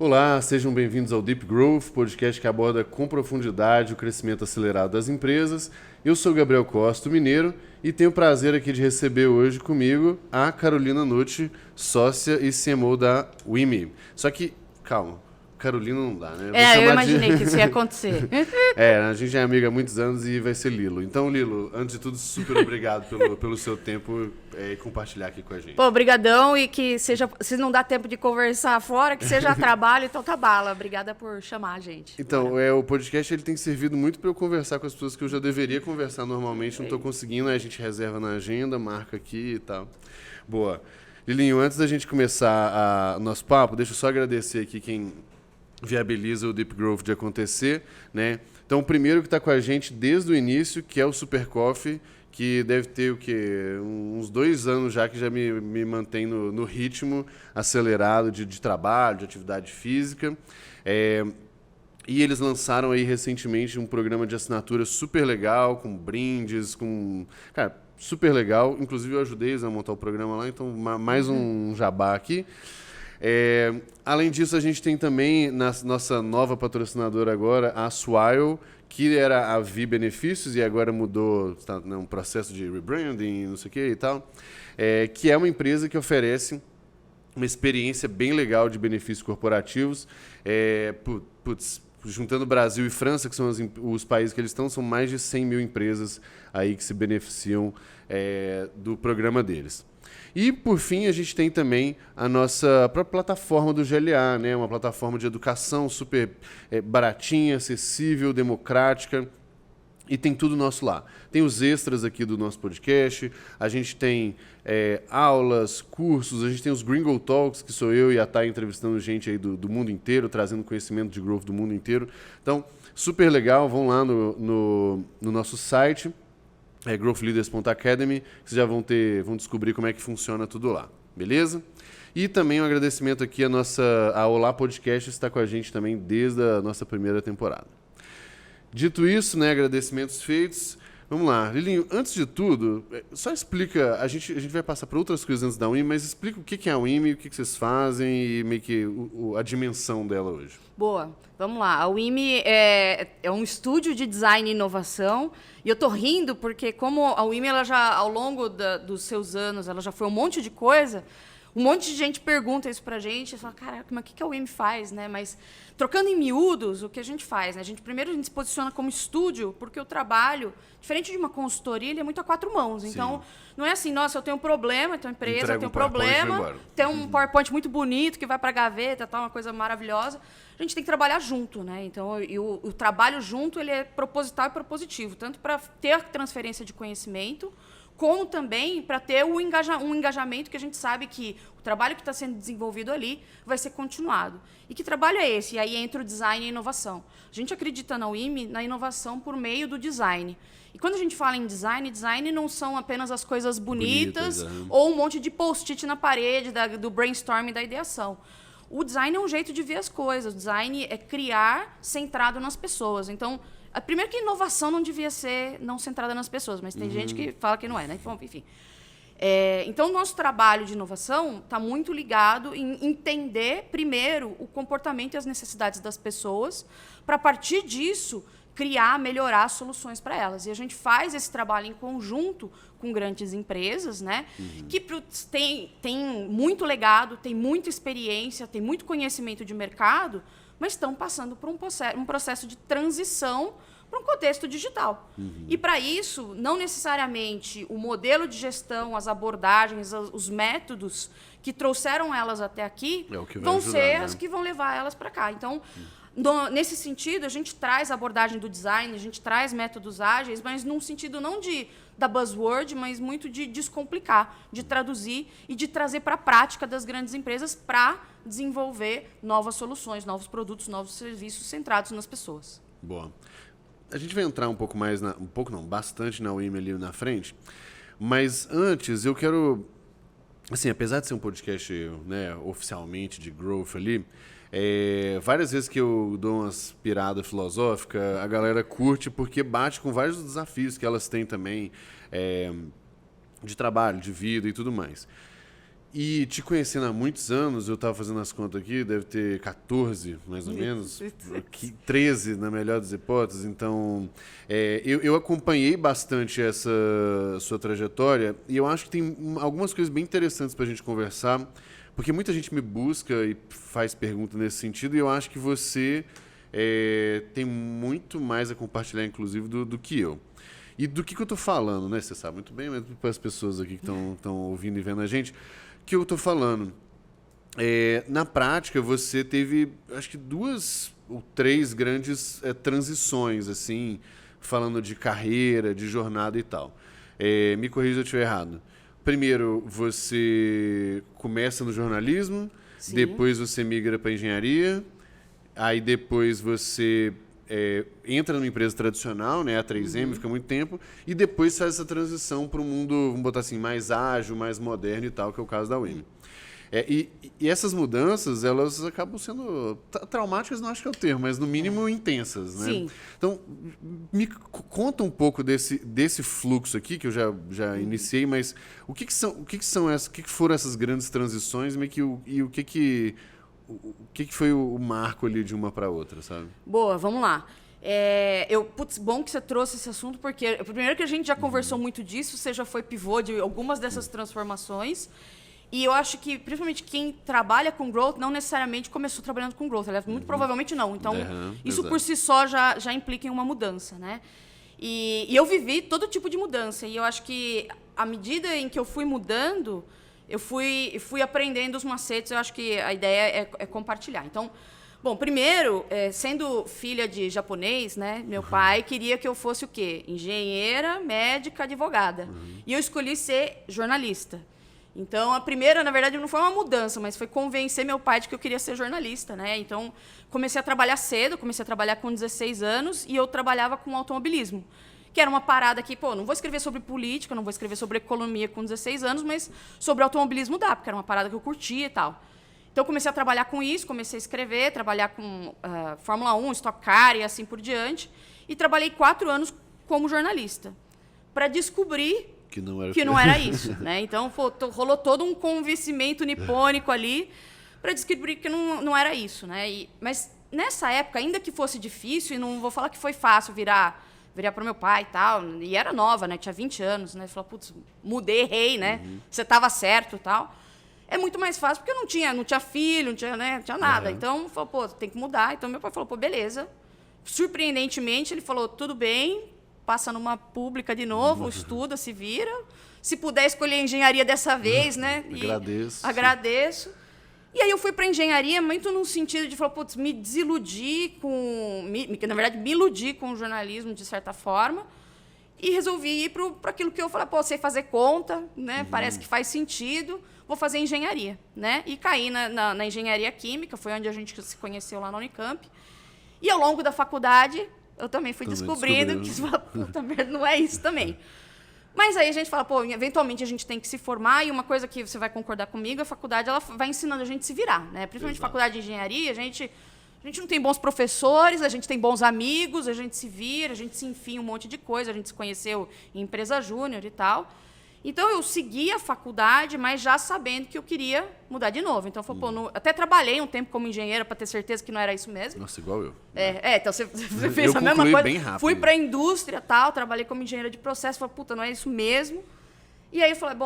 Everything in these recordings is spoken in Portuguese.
Olá, sejam bem-vindos ao Deep Growth, podcast que aborda com profundidade o crescimento acelerado das empresas. Eu sou Gabriel Costa, mineiro, e tenho o prazer aqui de receber hoje comigo a Carolina Nucci, sócia e CMO da WIMI. Só que, calma, Carolina não dá, né? Eu imaginei que isso ia acontecer. A gente é amiga há muitos anos e vai ser Lilo. Então, Lilo, antes de tudo, super obrigado pelo seu tempo e compartilhar aqui com a gente. Pô, brigadão, e que seja, se não dá tempo de conversar fora, que seja trabalho, então tá bala. Obrigada por chamar a gente. Então, o podcast ele tem servido muito para eu conversar com as pessoas que eu já deveria conversar normalmente, não estou conseguindo, aí a gente reserva na agenda, marca aqui e tal. Boa. Lilinho, antes da gente começar o nosso papo, deixa eu só agradecer aqui quem viabiliza o Deep Growth de acontecer, né? Então, o primeiro que está com a gente desde o início, que é o Super Coffee, que deve ter o quê? Uns 2 anos já que já me mantém no ritmo acelerado de trabalho, de atividade física. E eles lançaram aí recentemente um programa de assinatura super legal, com brindes, Cara, super legal. Inclusive, eu ajudei eles a montar o programa lá, então mais um jabá aqui. Além disso, a gente tem também nossa nova patrocinadora agora, a Swile, que era a Vi Benefícios e agora mudou, está num processo de rebranding, não sei o que e tal, que é uma empresa que oferece uma experiência bem legal de benefícios corporativos. Juntando Brasil e França, que são os países que eles estão, são mais de 100 mil empresas aí que se beneficiam do programa deles. E, por fim, a gente tem também a nossa própria plataforma do GLA, né? Uma plataforma de educação super baratinha, acessível, democrática. E tem tudo nosso lá. Tem os extras aqui do nosso podcast, a gente tem aulas, cursos, a gente tem os Gringo Talks, que sou eu e a Thay entrevistando gente aí do mundo inteiro, trazendo conhecimento de growth do mundo inteiro. Então, super legal, vão lá no nosso site, growthleaders.academy, que vocês já vão descobrir como é que funciona tudo lá, beleza? E também um agradecimento aqui a Olá Podcast, está com a gente também desde a nossa primeira temporada. Dito isso, né, agradecimentos feitos, vamos lá. Lilinho, antes de tudo, só explica, a gente vai passar para outras coisas antes da WIMI, mas explica o que é a WIMI, o que vocês fazem e meio que a dimensão dela hoje. Boa, vamos lá. A WIMI é um estúdio de design e inovação, e eu tô rindo porque como a WIMI, ela já, ao longo dos seus anos, ela já foi um monte de coisa. Um monte de gente pergunta isso pra gente, e fala, caraca, mas o que a WIMI faz, né? Mas, trocando em miúdos, o que a gente faz, né? Primeiro a gente se posiciona como estúdio, porque o trabalho, diferente de uma consultoria, ele é muito a 4 mãos. Sim. Então, não é assim, nossa, eu tenho um problema, eu tenho empresa, eu tenho um problema, tem um PowerPoint muito bonito que vai pra gaveta, tá, uma coisa maravilhosa. A gente tem que trabalhar junto, né? Então, o trabalho junto, ele é proposital e propositivo, tanto para ter transferência de conhecimento, como também para ter um engajamento que a gente sabe que o trabalho que está sendo desenvolvido ali vai ser continuado. E que trabalho é esse? E aí entra o design e a inovação. A gente acredita na WIMI na inovação por meio do design. E quando a gente fala em design não são apenas as coisas bonitas ou um monte de post-it na parede do brainstorming da ideação. O design é um jeito de ver as coisas. O design é criar centrado nas pessoas. Então, primeiro que inovação não devia ser não centrada nas pessoas, mas tem gente que fala que não é, né? Enfim. Então, o nosso trabalho de inovação está muito ligado em entender, primeiro, o comportamento e as necessidades das pessoas, para, a partir disso, melhorar soluções para elas. E a gente faz esse trabalho em conjunto com grandes empresas, né? Que tem muito legado, tem muita experiência, tem muito conhecimento de mercado, mas estão passando por um processo de transição para um contexto digital. E, para isso, não necessariamente o modelo de gestão, as abordagens, os métodos que trouxeram elas até aqui vão ser as que vão levar elas para cá. Então, nesse sentido, a gente traz a abordagem do design, a gente traz métodos ágeis, mas num sentido não da buzzword, mas muito de descomplicar, de traduzir e de trazer para a prática das grandes empresas para desenvolver novas soluções, novos produtos, novos serviços centrados nas pessoas. Boa. A gente vai entrar um pouco mais, bastante na WIMI ali na frente, mas antes eu quero, assim, apesar de ser um podcast, né, oficialmente de growth ali, várias vezes que eu dou umas piradas filosóficas, a galera curte porque bate com vários desafios que elas têm também, de trabalho, de vida e tudo mais. E te conhecendo há muitos anos, eu estava fazendo as contas aqui, deve ter 14, mais ou menos, 13 na melhor das hipóteses. Então, eu acompanhei bastante essa sua trajetória e eu acho que tem algumas coisas bem interessantes para a gente conversar, porque muita gente me busca e faz pergunta nesse sentido e eu acho que você tem muito mais a compartilhar, inclusive, do que eu. E do que eu estou falando, né? Você sabe muito bem, mas para as pessoas aqui que estão ouvindo e vendo a gente, que eu estou falando. Na prática, você teve, acho que 2 ou 3 grandes transições, assim, falando de carreira, de jornada e tal. Me corrija se eu estiver errado. Primeiro, você começa no jornalismo, Sim. Depois você migra para engenharia, aí depois você entra numa empresa tradicional, né, a 3M, fica muito tempo, e depois faz essa transição para um mundo, vamos botar assim, mais ágil, mais moderno e tal, que é o caso da UEM. E essas mudanças, elas acabam sendo traumáticas, não acho que é o termo, mas no mínimo intensas, né? Sim. Então, me conta um pouco desse fluxo aqui, que eu já iniciei, mas o que foram essas grandes transições e o que foi o marco ali de uma para outra, sabe? Boa, vamos lá. Bom que você trouxe esse assunto, porque primeiro que a gente já conversou muito disso, você já foi pivô de algumas dessas transformações. E eu acho que, principalmente, quem trabalha com growth não necessariamente começou trabalhando com growth. Aliás, muito provavelmente não. Então, isso exato. por si só já implica em uma mudança, né? E eu vivi todo tipo de mudança. E eu acho que, à medida em que eu fui mudando, eu fui aprendendo os macetes. Eu acho que a ideia é compartilhar. Então, bom, primeiro, sendo filha de japonês, né? Meu pai queria que eu fosse o quê? Engenheira, médica, advogada. E eu escolhi ser jornalista. Então, a primeira, na verdade, não foi uma mudança, mas foi convencer meu pai de que eu queria ser jornalista, né? Então, comecei a trabalhar cedo, comecei a trabalhar com 16 anos e eu trabalhava com automobilismo, que era uma parada que, não vou escrever sobre política, não vou escrever sobre economia com 16 anos, mas sobre automobilismo dá, porque era uma parada que eu curtia e tal. Então, comecei a trabalhar com isso, comecei a escrever, trabalhar com Fórmula 1, Stock Car e assim por diante, e trabalhei 4 anos como jornalista, para descobrir que não era isso, né? Então, rolou todo um convencimento nipônico ali para descobrir que não era isso, né? Mas, nessa época, ainda que fosse difícil, e não vou falar que foi fácil virar para meu pai e tal, e era nova, né? Tinha 20 anos, né? Falou, putz, mudei, errei, né? Você estava certo e tal. É muito mais fácil, porque eu não tinha filho, não tinha nada. Então, falou, tem que mudar. Então, meu pai falou, beleza. Surpreendentemente, ele falou, tudo bem, passa numa pública de novo, estuda, se vira. Se puder escolher engenharia dessa vez, né? Agradeço. E aí eu fui para engenharia muito no sentido de falar, putz, me iludi com o jornalismo de certa forma e resolvi ir para aquilo que eu falei, sei fazer conta, né? Parece que faz sentido, vou fazer engenharia, né? E caí na engenharia química, foi onde a gente se conheceu lá na Unicamp. E ao longo da faculdade eu também fui descobrindo que puta merda, não é isso também. Mas aí a gente fala, eventualmente a gente tem que se formar, e uma coisa que você vai concordar comigo, a faculdade ela vai ensinando a gente a se virar, né? Principalmente faculdade de engenharia, a gente não tem bons professores, a gente tem bons amigos, a gente se vira, a gente se enfia em um monte de coisa, a gente se conheceu em empresa júnior e tal. Então, eu segui a faculdade, mas já sabendo que eu queria mudar de novo. Então, até trabalhei um tempo como engenheira para ter certeza que não era isso mesmo. Nossa, igual eu. Então você fez a mesma coisa. Bem rápido. Fui para a indústria, tal, trabalhei como engenheira de processo, falei, não é isso mesmo. E aí eu falei,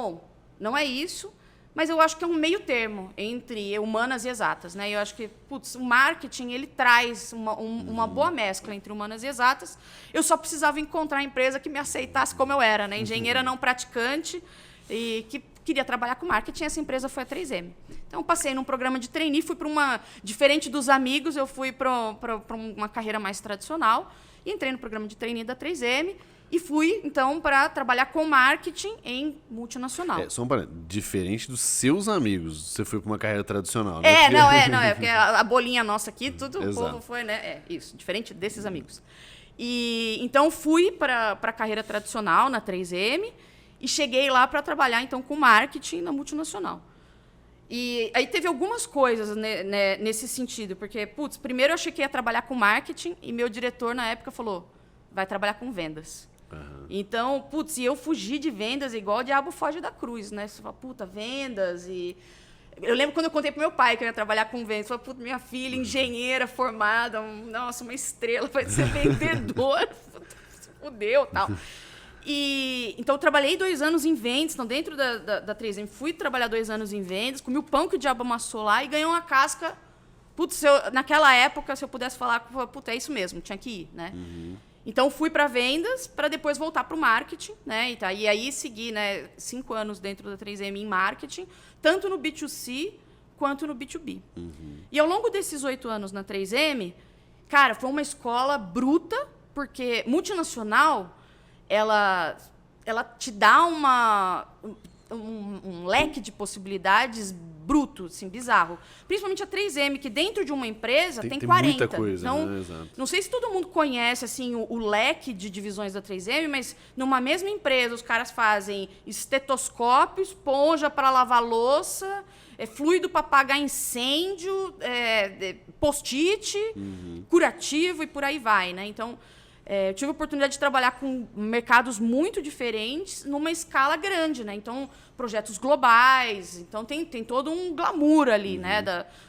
não é isso, mas eu acho que é um meio termo entre humanas e exatas, né? Eu acho que, o marketing, ele traz uma boa mescla entre humanas e exatas. Eu só precisava encontrar a empresa que me aceitasse como eu era, né? Engenheira não praticante e que queria trabalhar com marketing. Essa empresa foi a 3M. Então, passei num programa de trainee, fui para diferente dos amigos, eu fui para uma carreira mais tradicional e entrei no programa de trainee da 3M. E fui, então, para trabalhar com marketing em multinacional. Só um parênteses. Diferente dos seus amigos, você foi para uma carreira tradicional, né? Porque a bolinha nossa aqui, tudo o povo foi, né? Isso, diferente desses amigos. E então fui para a carreira tradicional na 3M e cheguei lá para trabalhar, então, com marketing na multinacional. E aí teve algumas coisas nesse sentido, porque, primeiro eu achei que ia trabalhar com marketing e meu diretor, na época, falou, vai trabalhar com vendas. Então, putz, e eu fugi de vendas igual o diabo foge da cruz, né? Você fala, puta, vendas e... Eu lembro quando eu contei pro meu pai que eu ia trabalhar com vendas. Eu falei, puta, minha filha, engenheira formada, nossa, uma estrela, vai ser vendedora. Se fudeu e tal. Então, eu trabalhei 2 anos em vendas, então, dentro da 3M, fui trabalhar 2 anos em vendas, comi o pão que o diabo amassou lá e ganhei uma casca. Putz, naquela época, se eu pudesse falar, puta, é isso mesmo, tinha que ir, né? Então, fui para vendas para depois voltar para o marketing, né? E aí segui, né, 5 anos dentro da 3M em marketing, tanto no B2C quanto no B2B. E ao longo desses 8 anos na 3M, cara, foi uma escola bruta, porque multinacional, ela te dá um leque de possibilidades bruto, assim, bizarro. Principalmente a 3M, que dentro de uma empresa tem 40. Muita coisa, então, né? Exato. Não sei se todo mundo conhece assim, o leque de divisões da 3M, mas numa mesma empresa os caras fazem estetoscópio, esponja para lavar louça, fluido para apagar incêndio, post-it, curativo e por aí vai, né? Então, eu tive a oportunidade de trabalhar com mercados muito diferentes numa escala grande, né? Então, projetos globais. Então, tem todo um glamour ali, né?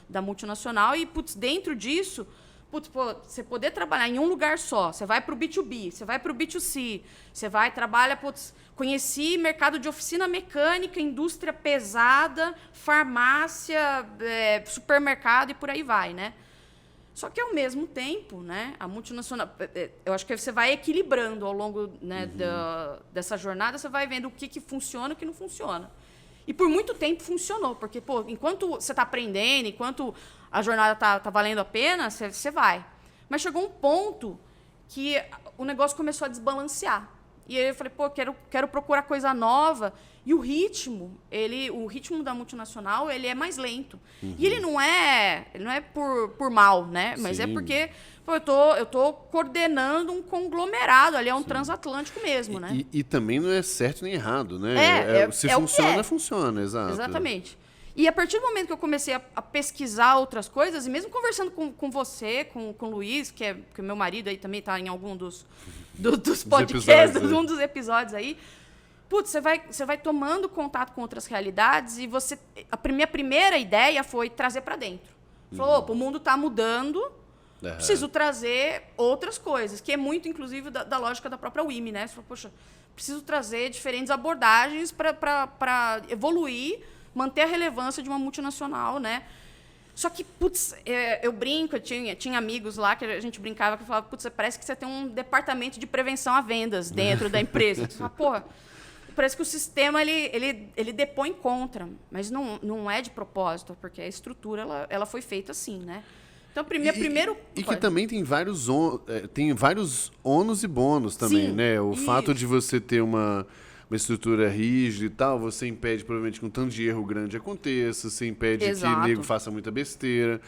Da multinacional. E, putz, dentro disso, você poder trabalhar em um lugar só. Você vai para o B2B, você vai para o B2C, você trabalha, conheci mercado de oficina mecânica, indústria pesada, farmácia, supermercado e por aí vai, né? Só que, ao mesmo tempo, né, a multinacional... Eu acho que você vai equilibrando ao longo, né, dessa jornada, você vai vendo o que funciona e o que não funciona. E por muito tempo funcionou, porque enquanto você está aprendendo, enquanto a jornada tá valendo a pena, você vai. Mas chegou um ponto que o negócio começou a desbalancear. E aí eu falei, quero procurar coisa nova. E o ritmo da multinacional, ele é mais lento. E ele não é por mal, né? Mas é porque eu tô coordenando um conglomerado, ali é um transatlântico mesmo, né? E também não é certo nem errado, né? Se funciona, funciona, exato. Exatamente. E a partir do momento que eu comecei a pesquisar outras coisas, e mesmo conversando com você, com o Luiz, que é meu marido aí também está em algum dos podcasts, um dos episódios aí, putz, você vai tomando contato com outras realidades e minha primeira ideia foi trazer para dentro. Falou, o mundo está mudando, preciso trazer outras coisas, que é muito, inclusive, da lógica da própria WIMI, né? Você falou, poxa, preciso trazer diferentes abordagens para evoluir, manter a relevância de uma multinacional, né? Só que, putz, eu brinco, eu tinha amigos lá que a gente brincava, que falava, putz, parece que você tem um departamento de prevenção a vendas dentro da empresa. Você fala, porra, parece que o sistema ele depõe contra, mas não é de propósito, porque a estrutura ela foi feita assim, né? Então, primeiro... E que também tem vários ônus e bônus também, né? O fato de você ter uma estrutura rígida e tal, você impede, provavelmente, que um tanto de erro grande aconteça, você impede que o nego faça muita besteira.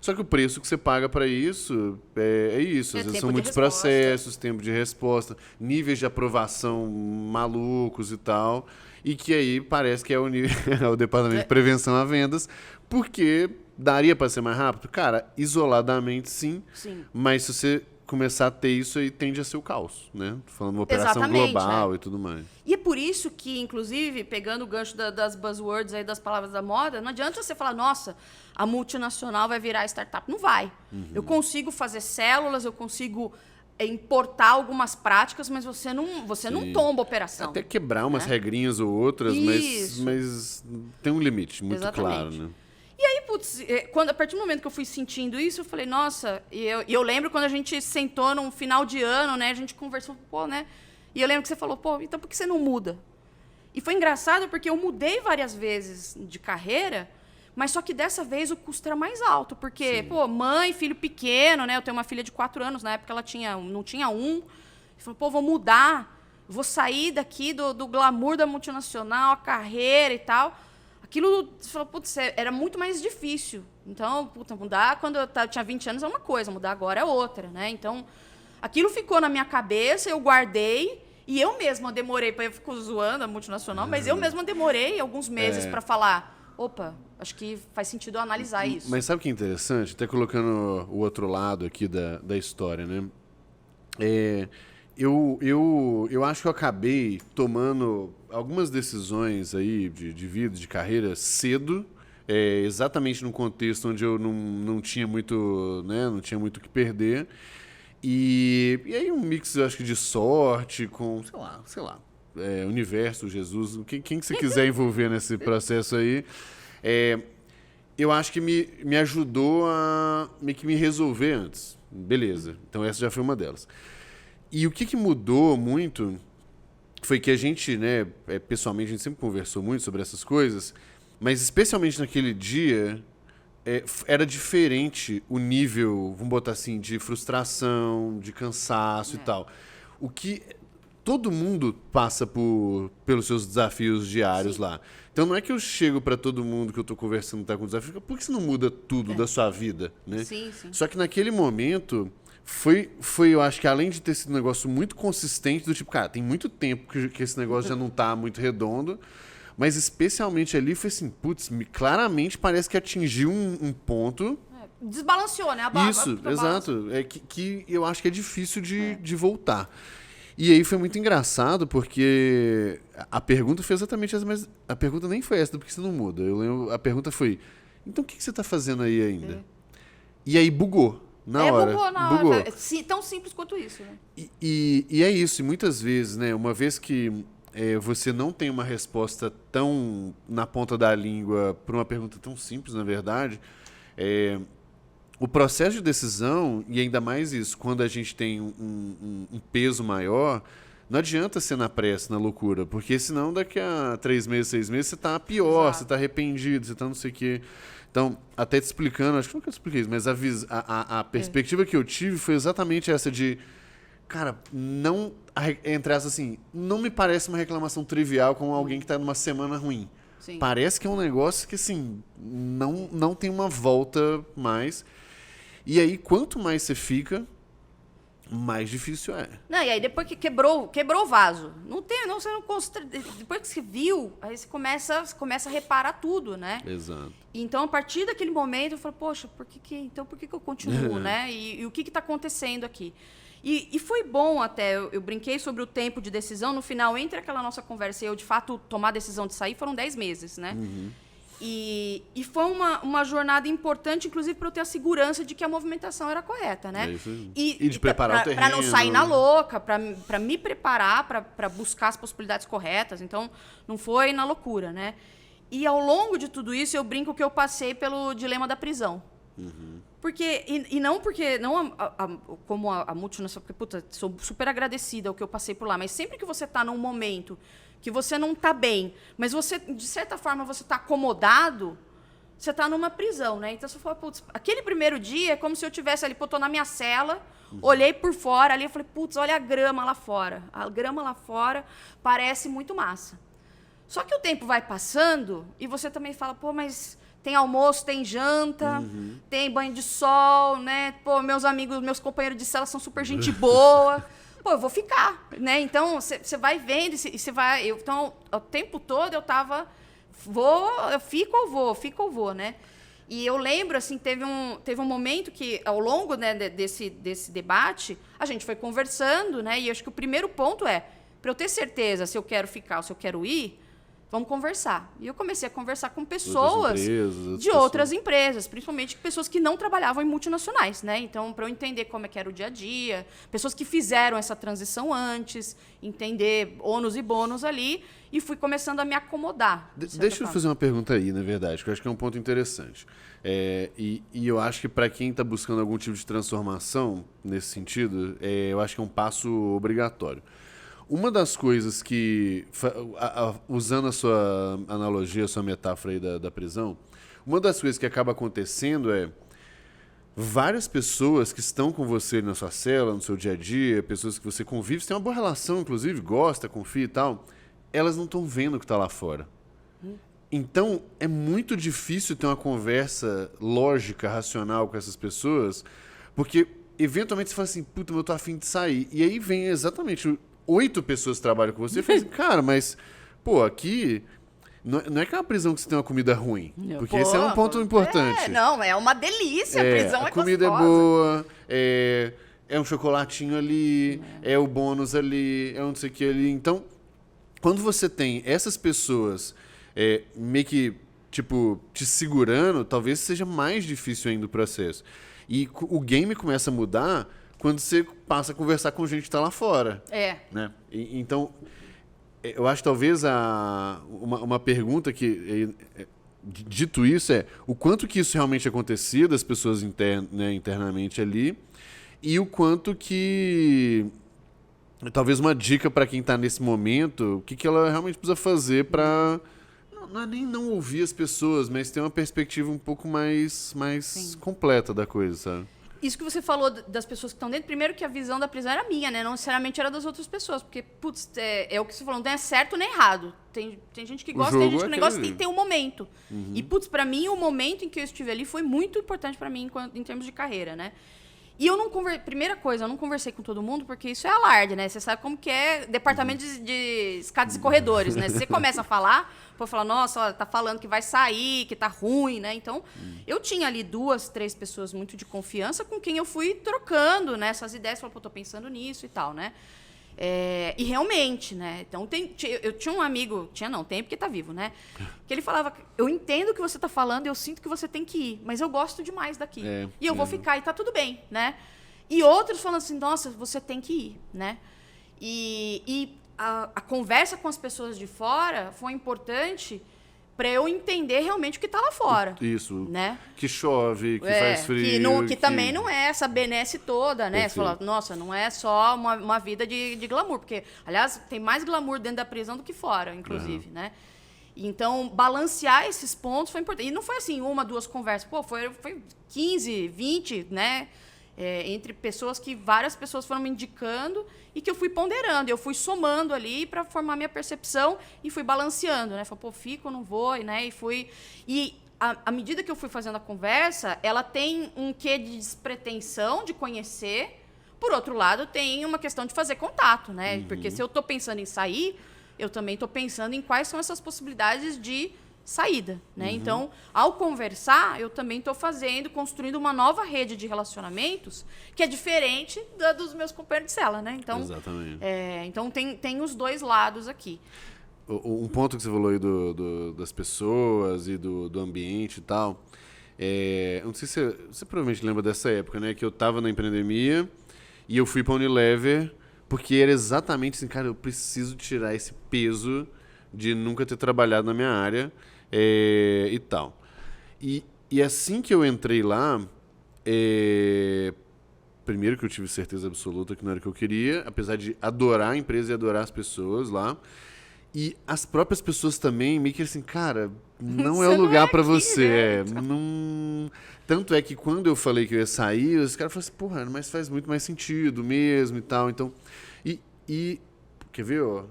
Só que o preço que você paga para isso é isso. Às vezes são muitos processos, tempo de resposta, níveis de aprovação malucos e tal. E que aí parece que é o departamento de prevenção a vendas, porque daria para ser mais rápido? Cara, isoladamente sim. Mas se você começar a ter isso, aí tende a ser o caos, né? Falando uma operação global e tudo mais. E é por isso que, inclusive, pegando o gancho das buzzwords aí, das palavras da moda, não adianta você falar, nossa, a multinacional vai virar startup. Não vai. Eu consigo fazer células, eu consigo importar algumas práticas, mas você não tomba a operação. Até quebrar umas regrinhas ou outras, mas tem um limite muito claro, né? E aí, putz, a partir do momento que eu fui sentindo isso, eu falei, nossa... E eu lembro quando a gente sentou num final de ano, né? A gente conversou, né? E eu lembro que você falou, então por que você não muda? E foi engraçado porque eu mudei várias vezes de carreira, mas só que dessa vez o custo era mais alto. Porque, mãe, filho pequeno, né? Eu tenho uma filha de 4 anos, na época ela não tinha 1. Eu falei, vou mudar, vou sair daqui do glamour da multinacional, a carreira e tal... Aquilo, você falou, putz, era muito mais difícil. Então, mudar quando eu tinha 20 anos é uma coisa, mudar agora é outra, né? Então, aquilo ficou na minha cabeça, eu guardei, e eu mesma demorei, eu fico zoando a multinacional, mas eu mesma demorei alguns meses para falar, opa, acho que faz sentido eu analisar isso. Mas sabe o que é interessante? Até colocando o outro lado aqui da história, né? eu acho que eu acabei tomando algumas decisões aí de vida, de carreira, cedo, exatamente num contexto onde eu não tinha muito, né, não tinha muito o que perder. E aí um mix, eu acho que de sorte com, sei lá, universo, Jesus, quem que você quiser envolver nesse processo aí, eu acho que me ajudou a meio que me resolver antes. Beleza, então essa já foi uma delas. E o que mudou muito foi que a gente, né, pessoalmente, a gente sempre conversou muito sobre essas coisas, mas especialmente naquele dia, era diferente o nível, vamos botar assim, de frustração, de cansaço e tal. O que todo mundo passa pelos seus desafios diários lá. Então não é que eu chego para todo mundo que eu tô conversando tá com desafio, por que você não muda tudo da sua vida, né? Sim. Só que naquele momento foi, eu acho que além de ter sido um negócio muito consistente, do tipo, cara, tem muito tempo que esse negócio já não tá muito redondo, mas especialmente ali foi assim, putz, claramente parece que atingiu um ponto. Desbalanceou, né? Isso, exato. Que eu acho que é difícil de voltar. E aí foi muito engraçado, porque a pergunta foi exatamente essa, mas a pergunta nem foi essa, do porque você não muda. Eu lembro, a pergunta foi, então o que você tá fazendo aí ainda? E aí bugou. Na hora. Bugou. Tão simples quanto isso, né? E é isso. E muitas vezes, né? Uma vez que você não tem uma resposta tão na ponta da língua para uma pergunta tão simples, na verdade, o processo de decisão, e ainda mais isso, quando a gente tem um peso maior, não adianta ser na pressa, na loucura, porque senão daqui a 3 meses, 6 meses, você tá pior, Exato. Você tá arrependido, você tá não sei o quê. Então, até te explicando, acho que nunca te expliquei isso, mas a perspectiva que eu tive foi exatamente essa de, cara, não, entre essas assim, não me parece uma reclamação trivial com alguém que tá numa semana ruim. Sim. Parece que é um negócio que, assim, não tem uma volta mais. E aí, quanto mais você fica, mais difícil é. Não, e aí depois que quebrou o vaso. Você não depois que você viu, aí você começa a reparar tudo, né? Exato. Então, a partir daquele momento, eu falei, poxa, por que eu continuo, né? E o que está acontecendo aqui? E foi bom até, eu brinquei sobre o tempo de decisão, no final, entre aquela nossa conversa e eu, de fato, tomar a decisão de sair, foram 10 meses, né? Uhum. E foi uma jornada importante, inclusive, para eu ter a segurança de que a movimentação era correta, né? E de preparar o terreno. Para não sair na louca, para me preparar, para buscar as possibilidades corretas. Então, não foi na loucura, né? E ao longo de tudo isso, eu brinco que eu passei pelo dilema da prisão. Uhum. Porque, como a multinacional, porque, puta, sou super agradecida ao que eu passei por lá, mas sempre que você está num momento que você não está bem, mas você, de certa forma, você está acomodado, você está numa prisão, né? Então, você fala, putz, aquele primeiro dia é como se eu tivesse ali, tô na minha cela, olhei por fora ali, eu falei, putz, olha a grama lá fora. A grama lá fora parece muito massa. Só que o tempo vai passando e você também fala, pô, mas tem almoço, tem janta, tem banho de sol, né? Pô, meus amigos, meus companheiros de cela são super gente boa. Pô, eu vou ficar, né? Então, você vai vendo e você vai... Então, o tempo todo eu tava... eu fico ou vou, né? E eu lembro, assim, teve um momento que, ao longo, né, desse debate, a gente foi conversando, né? E eu acho que o primeiro ponto para eu ter certeza se eu quero ficar ou se eu quero ir, vamos conversar. E eu comecei a conversar com pessoas de outras empresas, principalmente pessoas que não trabalhavam em multinacionais, né? Então, para eu entender como é que era o dia a dia, pessoas que fizeram essa transição antes, entender ônus e bônus ali, e fui começando a me acomodar. Deixa eu fazer uma pergunta aí, na verdade, que eu acho que é um ponto interessante. E eu acho que para quem está buscando algum tipo de transformação nesse sentido, eu acho que é um passo obrigatório. Uma das coisas que, usando a sua analogia, a sua metáfora aí da prisão, uma das coisas que acaba acontecendo várias pessoas que estão com você na sua cela, no seu dia a dia, pessoas que você convive, você tem uma boa relação, inclusive, gosta, confia e tal, elas não estão vendo o que está lá fora. Então, é muito difícil ter uma conversa lógica, racional com essas pessoas, porque, eventualmente, você fala assim, puta, eu tô afim de sair. E aí vem exatamente 8 pessoas que trabalham com você e falam assim, cara, mas, pô, aqui... Não é que é uma prisão que você tem uma comida ruim. Porque esse é um ponto importante. Não, é uma delícia. A prisão é a comida gostosa. é boa, é um chocolatinho ali, é o bônus ali, é um não sei o que ali. Então, quando você tem essas pessoas meio que, tipo, te segurando, talvez seja mais difícil ainda o processo. E o game começa a mudar quando você passa a conversar com gente que está lá fora. Né? Então, eu acho talvez uma pergunta que... Dito isso, o quanto que isso realmente acontecia das pessoas internamente ali e o quanto que... Talvez uma dica para quem está nesse momento, o que ela realmente precisa fazer para... Não é nem não ouvir as pessoas, mas ter uma perspectiva um pouco mais completa da coisa, sabe? Isso que você falou das pessoas que estão dentro, primeiro que a visão da prisão era minha, né? Não necessariamente era das outras pessoas. Porque, putz, é o que você falou, não é certo nem errado. Tem gente que gosta, tem gente que não gosta, tem que ter um momento. E, putz, pra mim, o momento em que eu estive ali foi muito importante pra mim em termos de carreira, né? E eu não primeira coisa, eu não conversei com todo mundo, porque isso é alarde, né? Você sabe como que é departamento de escadas e corredores, né? Se você começa a falar, pode falar, nossa, ó, tá falando que vai sair, que tá ruim, né? Então, eu tinha ali 2, 3 pessoas muito de confiança com quem eu fui trocando, né? Essas ideias, falei, pô, tô pensando nisso e tal, né? E realmente, né? Então, eu tinha um amigo, tem porque tá vivo, né? Que ele falava, eu entendo o que você tá falando, eu sinto que você tem que ir, mas eu gosto demais daqui. E eu vou ficar e tá tudo bem, né? E outros falando assim, nossa, você tem que ir, né? E a conversa com as pessoas de fora foi importante para eu entender realmente o que está lá fora. Isso. Né? Que chove, que faz frio. Que também não é essa benesse toda, né? Você fala, nossa, não é só uma vida de glamour. Porque, aliás, tem mais glamour dentro da prisão do que fora, inclusive, né? Então, balancear esses pontos foi importante. E não foi assim, 1, 2 conversas. Pô, foi 15, 20, né? Entre pessoas que várias pessoas foram me indicando e que eu fui ponderando, eu fui somando ali para formar minha percepção e fui balanceando, né? Falei, pô, fico ou não vou, né? E à medida que eu fui fazendo a conversa, ela tem um quê de despretensão de conhecer, por outro lado, tem uma questão de fazer contato, né? Porque se eu estou pensando em sair, eu também estou pensando em quais são essas possibilidades de saída, né? Então, ao conversar, eu também estou construindo uma nova rede de relacionamentos que é diferente dos meus companheiros de cela, né? Então, exatamente. Então tem os dois lados aqui. Um ponto que você falou aí das pessoas e do ambiente e tal, não sei se você provavelmente lembra dessa época, né? Que eu estava na Empreendemia e eu fui para a Unilever porque era exatamente assim, cara, eu preciso tirar esse peso de nunca ter trabalhado na minha área e tal. E assim que eu entrei lá, primeiro que eu tive certeza absoluta que não era o que eu queria, apesar de adorar a empresa e adorar as pessoas lá. E as próprias pessoas também meio que assim, cara, não é o lugar pra você. Não... Tanto é que quando eu falei que eu ia sair, os caras falaram assim, porra, mas faz muito mais sentido mesmo e tal. Então, quer ver, ó?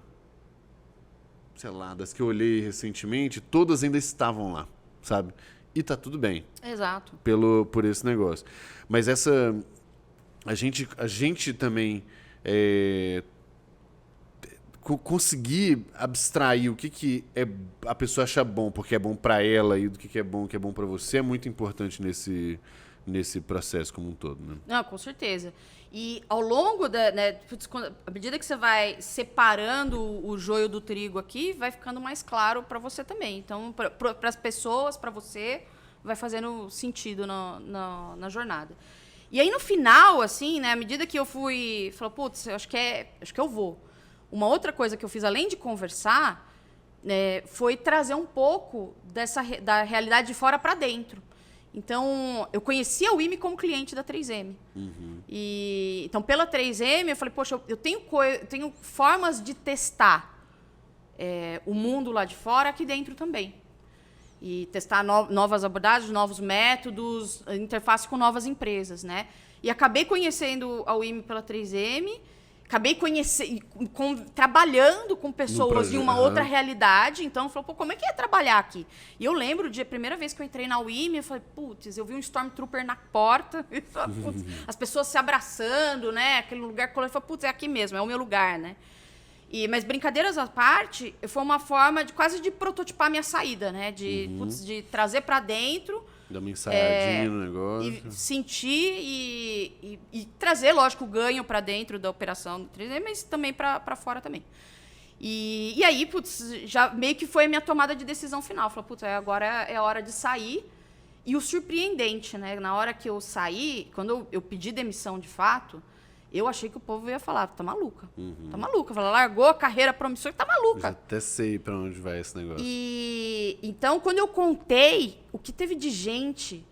Sei lá, das que eu olhei recentemente, todas ainda estavam lá, sabe? E tá tudo bem. Exato. Por esse negócio. Mas a gente também conseguir abstrair o que a pessoa acha bom porque é bom pra ela e do que é bom pra você é muito importante nesse processo como um todo, né? Não, com certeza. E ao longo à medida que você vai separando o joio do trigo aqui, vai ficando mais claro para você também. Então, para as pessoas, para você, vai fazendo sentido na jornada. E aí, no final, assim, né, à medida que eu fui... Falei, putz, acho que eu vou. Uma outra coisa que eu fiz, além de conversar, foi trazer um pouco da realidade de fora para dentro. Então, eu conhecia o IME como cliente da 3M. Então, pela 3M, eu falei, poxa, eu tenho formas de testar o mundo lá de fora aqui dentro também. E testar novas abordagens, novos métodos, interface com novas empresas, né? E acabei conhecendo a IME pela 3M, acabei trabalhando com pessoas de uma outra realidade. Então, eu falei, pô, como é que é trabalhar aqui? E eu lembro, a primeira vez que eu entrei na UIM, eu falei, putz, eu vi um Stormtrooper na porta, as pessoas se abraçando, né? Aquele lugar que eu falei, putz, é aqui mesmo, é o meu lugar, né? Mas brincadeiras à parte, foi uma forma quase de prototipar a minha saída, né? De trazer para dentro Dar uma ensaiadinha no negócio. E sentir e trazer, lógico, o ganho para dentro da operação do 3D, mas também para fora também. E aí, putz, já meio que foi a minha tomada de decisão final. Falei, putz, agora é a hora de sair. E o surpreendente, né? Na hora que eu saí, quando eu pedi demissão de fato, eu achei que o povo ia falar, tá maluca. Tá maluca. Falei, largou a carreira promissora, tá maluca. Eu já até sei para onde vai esse negócio. E então, quando eu contei o que teve de gente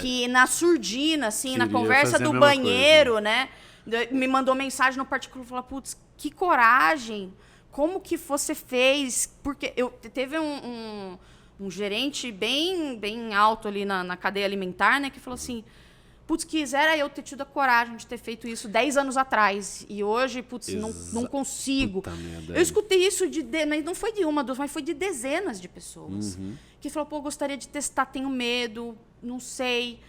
que na surdina, assim, na conversa do banheiro, coisa, né? Me mandou mensagem no particular, falou, putz, que coragem. Como que você fez? Porque teve um gerente bem alto ali na cadeia alimentar, né? Que falou assim, putz, quisera eu ter tido a coragem de ter feito isso 10 anos atrás. E hoje, putz, não consigo. Eu escutei isso mas não foi de uma, duas, mas foi de dezenas de pessoas. Que falou, pô, gostaria de testar, tenho medo, não sei.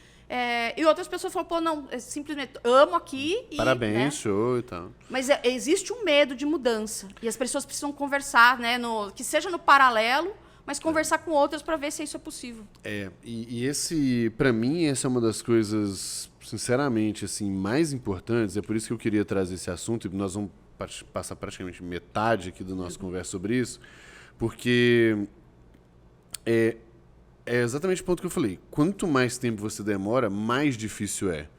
E outras pessoas falaram, pô, não, simplesmente amo aqui. Parabéns, né? Show e tal. Mas existe um medo de mudança. E as pessoas precisam conversar, né? Que seja no paralelo, mas conversar com outras para ver se isso é possível. E esse, para mim, essa é uma das coisas, sinceramente, assim, mais importantes. É por isso que eu queria trazer esse assunto, e nós vamos passar praticamente metade aqui do nosso conversa sobre isso, porque é exatamente o ponto que eu falei. Quanto mais tempo você demora, mais difícil é.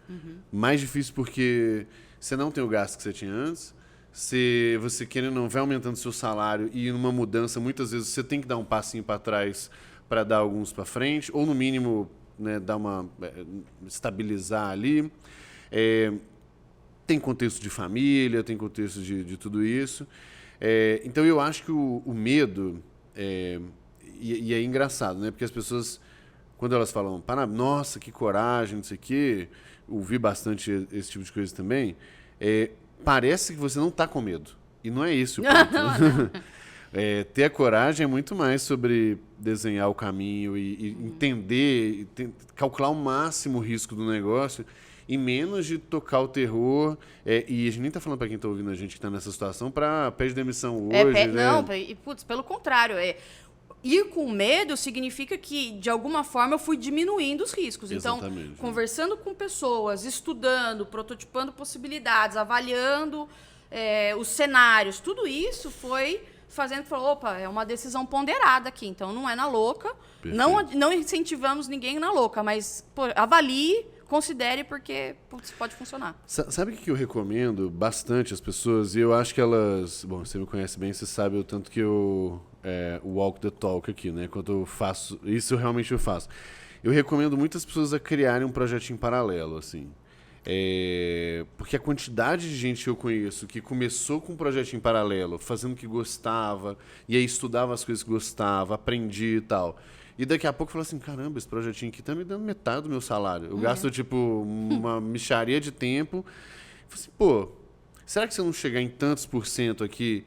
Mais difícil porque você não tem o gasto que você tinha antes, você querendo não vai aumentando seu salário e numa mudança, muitas vezes você tem que dar um passinho para trás para dar alguns para frente, ou no mínimo, né, dar uma estabilizar ali. Tem contexto de família, tem contexto de tudo isso. Então eu acho que o medo... E é engraçado, né? Porque as pessoas, quando elas falam, nossa, que coragem, não sei o quê, ouvi bastante esse tipo de coisa também, parece que você não está com medo. E não é isso o ponto. Ter a coragem é muito mais sobre desenhar o caminho e entender, calcular o máximo o risco do negócio e menos de tocar o terror. E a gente nem está falando para quem está ouvindo a gente que está nessa situação para pedir demissão hoje. Não, putz, pelo contrário, ir com medo significa que, de alguma forma, eu fui diminuindo os riscos. Exatamente, então, conversando com pessoas, estudando, prototipando possibilidades, avaliando os cenários, tudo isso foi fazendo que falou, opa, é uma decisão ponderada aqui, então não é na louca. Não incentivamos ninguém na louca, mas avalie, considere, porque pode funcionar. Sabe o que eu recomendo bastante às pessoas? E eu acho que elas... Bom, você me conhece bem, você sabe o tanto que eu... walk the talk aqui, né? Quando eu faço... Isso realmente eu faço. Eu recomendo muitas pessoas a criarem um projetinho paralelo, assim. Porque a quantidade de gente que eu conheço que começou com um projetinho paralelo, fazendo o que gostava, e aí estudava as coisas que gostava, aprendia e tal... E daqui a pouco fala assim, caramba, esse projetinho aqui tá me dando metade do meu salário. Eu gasto, tipo, uma mixaria de tempo. Eu falo assim, pô, será que se eu não chegar em tantos % aqui,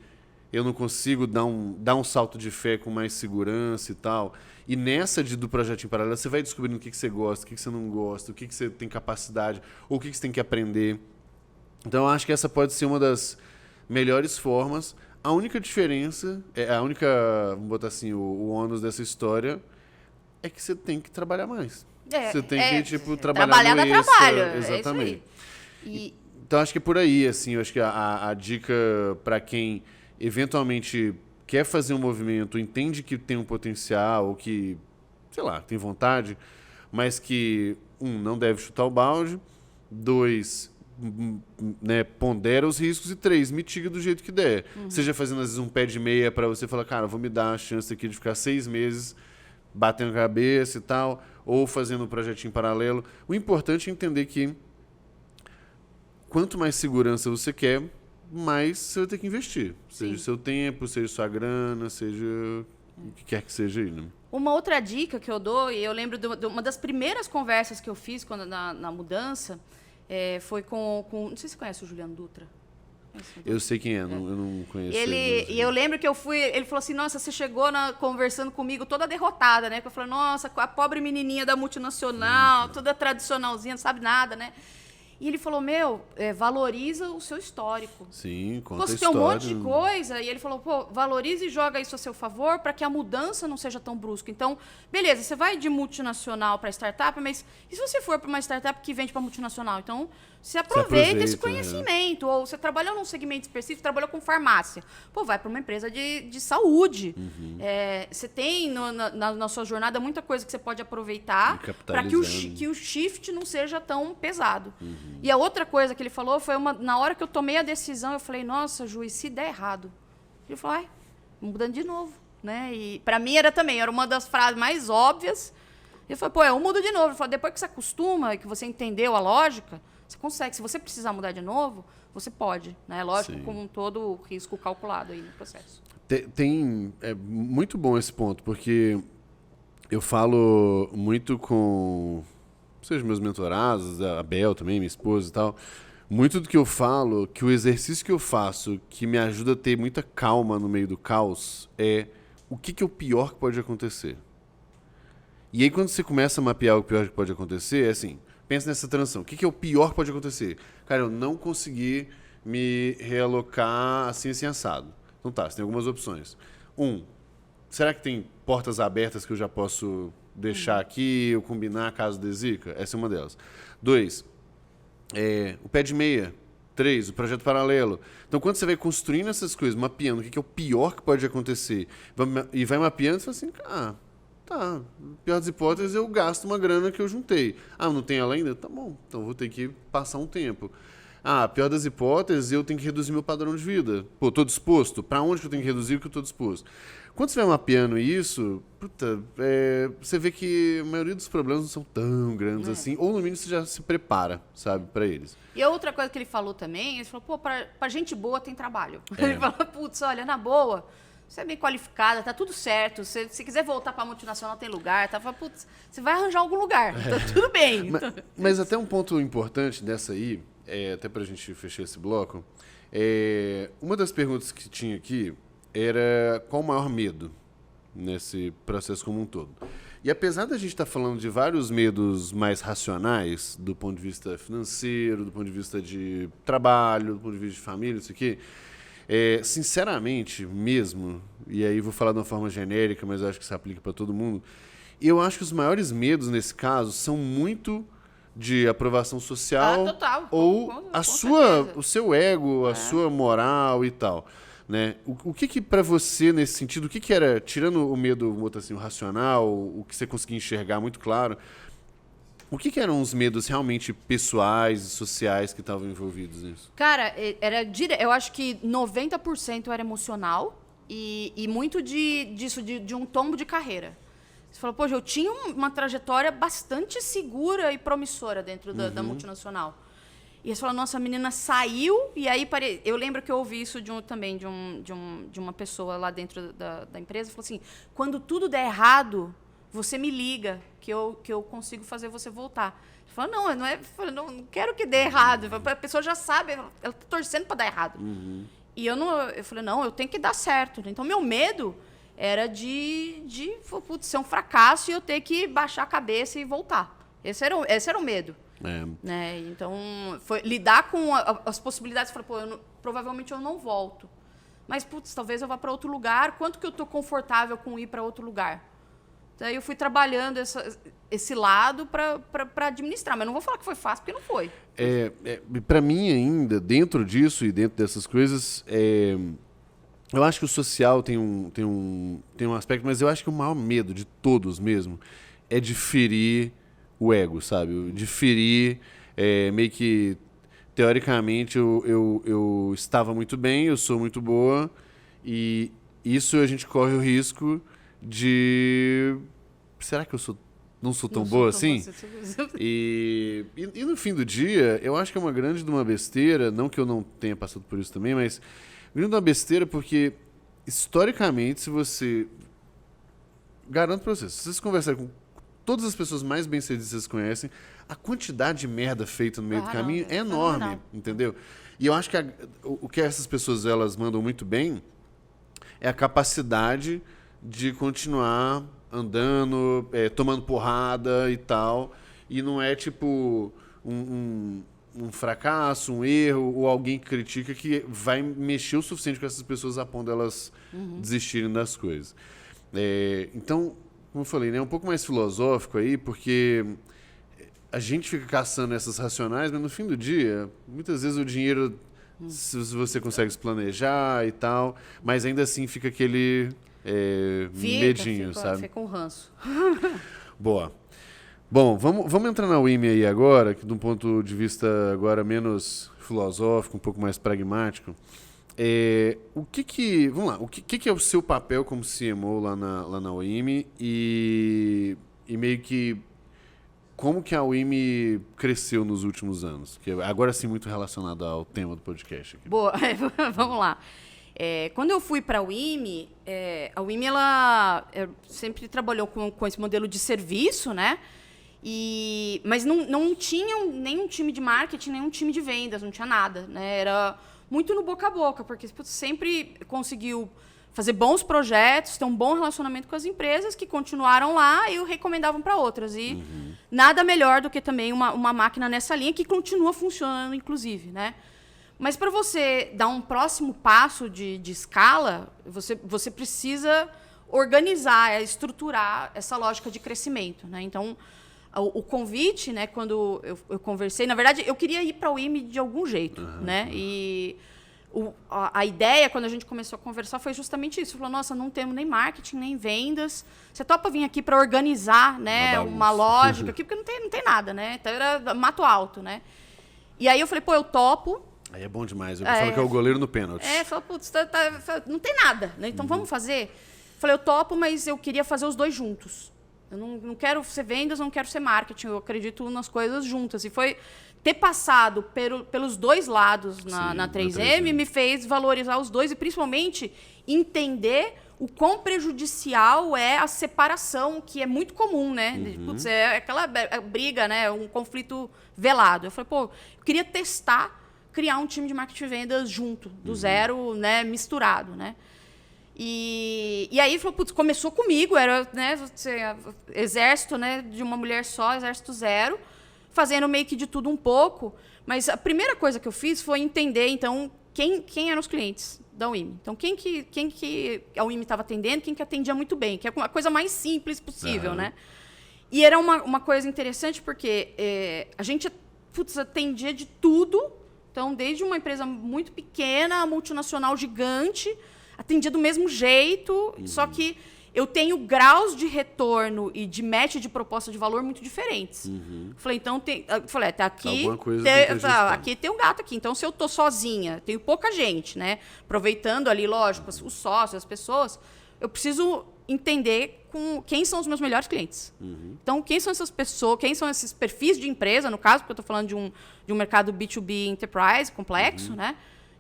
eu não consigo dar um salto de fé com mais segurança e tal? E nessa do projetinho paralelo, você vai descobrindo o que você gosta, o que você não gosta, o que você tem capacidade, ou o que você tem que aprender. Então, eu acho que essa pode ser uma das melhores formas. A única diferença, vamos botar assim, o ônus dessa história... é que você tem que trabalhar mais. Você tem que, trabalhar no extra. Trabalho, exatamente. Então, acho que é por aí, assim, eu acho que a dica para quem eventualmente quer fazer um movimento, entende que tem um potencial, ou que, sei lá, tem vontade, mas que, não deve chutar o balde, 2, né, pondera os riscos, e 3, mitiga do jeito que der. Seja fazendo, às vezes, um pé de meia para você falar, cara, vou me dar a chance aqui de ficar 6 meses batendo a cabeça e tal, ou fazendo um projetinho paralelo. O importante é entender que quanto mais segurança você quer, mais você vai ter que investir. Seja o seu tempo, seja sua grana, seja o que quer que seja aí, né? Uma outra dica que eu dou, e eu lembro de uma das primeiras conversas que eu fiz quando, na mudança, foi com... Não sei se você conhece o Juliano Dutra. Eu sei quem eu não conheço ele. E eu lembro que eu fui... Ele falou assim, nossa, você chegou conversando comigo toda derrotada, né? Que eu falei, nossa, a pobre menininha da multinacional, toda tradicionalzinha, não sabe nada, né? E ele falou, valoriza o seu histórico. Sim, conta a Você história. tem um monte de coisa, e ele falou, valoriza e joga isso a seu favor para que a mudança não seja tão brusca. Então, beleza, você vai de multinacional para startup, mas e se você for para uma startup que vende para multinacional? Então, você aproveita esse conhecimento. Ou você trabalhou num segmento específico, trabalhou com farmácia. Vai para uma empresa de saúde. Você tem na sua jornada muita coisa que você pode aproveitar para que o shift não seja tão pesado. E a outra coisa que ele falou foi na hora que eu tomei a decisão, eu falei, nossa, Ju, e se der errado? Ele falou, mudando de novo. Né? E para mim era uma das frases mais óbvias. Ele falou, eu mudo de novo. Ele falou, depois que você acostuma, que você entendeu a lógica, você consegue. Se você precisar mudar de novo, você pode. Né? Lógico, com todo o risco calculado aí no processo. É muito bom esse ponto, porque eu falo muito com meus mentorados, a Bel também, minha esposa e tal. Muito do que eu falo, que o exercício que eu faço, que me ajuda a ter muita calma no meio do caos, é o que é o pior que pode acontecer. E aí, quando você começa a mapear o pior que pode acontecer, é assim, pensa nessa transição. O que é o pior que pode acontecer? Cara, eu não consegui me realocar assim assado. Então tá, você tem algumas opções. Será que tem portas abertas que eu já posso deixar aqui, ou combinar caso dê zica? Essa é uma delas. 2, o pé de meia. 3, o projeto paralelo. Então, quando você vai construindo essas coisas, mapeando o que é o pior que pode acontecer, e vai mapeando, você fala assim, tá, pior das hipóteses, eu gasto uma grana que eu juntei. Não tem ela ainda? Tá bom, então vou ter que passar um tempo. Pior das hipóteses, eu tenho que reduzir meu padrão de vida. Tô disposto? Para onde que eu tenho que reduzir o que eu tô disposto? Quando você vai mapeando isso, você vê que a maioria dos problemas não são tão grandes assim, ou no mínimo você já se prepara, sabe, para eles. E a outra coisa que ele falou também, ele falou, pra gente boa tem trabalho. Ele falou, olha, na boa, você é bem qualificada, tá tudo certo, se quiser voltar pra multinacional tem lugar, tá? Você vai arranjar algum lugar, tá tudo bem. Mas até um ponto importante dessa aí, até pra gente fechar esse bloco, uma das perguntas que tinha aqui era qual o maior medo nesse processo como um todo. E apesar da gente estar falando de vários medos mais racionais, do ponto de vista financeiro, do ponto de vista de trabalho, do ponto de vista de família, isso aqui, sinceramente mesmo, e aí vou falar de uma forma genérica, mas eu acho que isso aplica para todo mundo, eu acho que os maiores medos nesse caso são muito de aprovação social total, ou o seu ego, a sua moral e tal. Né? O que para você, nesse sentido, o que era, tirando o medo assim, o racional, o que você conseguia enxergar muito claro, o que eram os medos realmente pessoais e sociais que estavam envolvidos nisso? Cara, eu acho que 90% era emocional e muito disso, de um tombo de carreira. Você falou, poxa, eu tinha uma trajetória bastante segura e promissora dentro da multinacional. E eles falaram, nossa, a menina saiu, e aí eu lembro que eu ouvi isso também de uma pessoa lá dentro da empresa, falou assim, quando tudo der errado, você me liga, que eu consigo fazer você voltar. Ele falou, não quero que dê errado. A pessoa já sabe, ela está torcendo para dar errado. E eu falei, não, eu tenho que dar certo. Então, meu medo era de ser um fracasso e eu ter que baixar a cabeça e voltar. Esse era o medo. Né? Então, foi lidar com as possibilidades. Falei, provavelmente eu não volto. Mas, talvez eu vá para outro lugar. Quanto que eu estou confortável com ir para outro lugar? Daí eu fui trabalhando esse lado para administrar. Mas não vou falar que foi fácil, porque não foi. Para mim ainda, dentro disso e dentro dessas coisas, eu acho que o social tem um aspecto, mas eu acho que o maior medo de todos mesmo é de ferir o ego, sabe? De ferir, meio que, teoricamente, eu estava muito bem, eu sou muito boa, e isso a gente corre o risco de... Será que eu não sou tão boa assim? E no fim do dia, eu acho que é uma grande de uma besteira, não que eu não tenha passado por isso também, mas grande de uma besteira porque, historicamente, se você... Garanto pra vocês, se vocês conversarem com todas as pessoas mais bem-sucedidas que vocês conhecem, a quantidade de merda feita no meio do caminho é enorme, entendeu? E eu acho que o que essas pessoas elas mandam muito bem é a capacidade de continuar andando, tomando porrada e tal, e não é tipo um fracasso, um erro, ou alguém que critica que vai mexer o suficiente com essas pessoas a ponto delas desistirem das coisas. Então, como eu falei, né, é um pouco mais filosófico aí, porque a gente fica caçando essas racionais, mas no fim do dia, muitas vezes o dinheiro, se você consegue se planejar e tal, mas ainda assim fica aquele medinho, sabe? Fica um ranço. Boa. Bom, vamos entrar na WIMI aí agora, que de um ponto de vista agora menos filosófico, um pouco mais pragmático. Vamos lá, o que é o seu papel como CMO lá na WIMI e meio que como que a WIMI cresceu nos últimos anos? Que agora sim muito relacionado ao tema do podcast aqui. Boa, vamos lá. Quando eu fui para a WIMI ela sempre trabalhou com esse modelo de serviço, né? Mas não tinha nenhum time de marketing, nenhum time de vendas, não tinha nada, né? Era muito no boca a boca, porque sempre conseguiu fazer bons projetos, ter um bom relacionamento com as empresas que continuaram lá e o recomendavam para outras. E nada melhor do que também uma máquina nessa linha que continua funcionando, inclusive, né? Mas para você dar um próximo passo de escala, você precisa organizar, estruturar essa lógica de crescimento, né? Então, o convite, né, quando eu conversei, na verdade, eu queria ir para o WIMI de algum jeito, né? E a ideia, quando a gente começou a conversar, foi justamente isso. Falou, nossa, não temos nem marketing, nem vendas. Você topa vir aqui para organizar, né, uma lógica aqui, porque não tem nada, né? Então, era mato alto, né? E aí eu falei, pô, eu topo. Aí é bom demais. Eu falo que é o goleiro no pênalti. Falou, putz, não tem nada, né? Então vamos fazer. Falei, eu topo, mas eu queria fazer os dois juntos. Eu não quero ser vendas, não quero ser marketing. Eu acredito nas coisas juntas. E foi ter passado pelos dois lados na 3M me fez valorizar os dois e principalmente entender o quão prejudicial é a separação, que é muito comum, né? Putz, é aquela briga, né? Um conflito velado. Eu falei, pô, eu queria testar criar um time de marketing e vendas junto, do zero, né, misturado, né? E aí falou, putz, começou comigo, era, né, exército, né, de uma mulher só, exército zero, fazendo meio que de tudo um pouco, mas a primeira coisa que eu fiz foi entender, então, quem eram os clientes da WIMI. Então, quem que a WIMI estava atendendo, quem que atendia muito bem, que é a coisa mais simples possível, né? E era uma coisa interessante porque a gente, putz, atendia de tudo. Então, desde uma empresa muito pequena, a multinacional gigante, atendia do mesmo jeito, só que eu tenho graus de retorno e de match de proposta de valor muito diferentes. Falei, então, até aqui, aqui tem um gato aqui. Então, se eu estou sozinha, tenho pouca gente, né? Aproveitando ali, lógico, os sócios, as pessoas, eu preciso entender quem são os meus melhores clientes. Então, quem são essas pessoas, quem são esses perfis de empresa, no caso, porque eu estou falando de um mercado B2B enterprise complexo, né?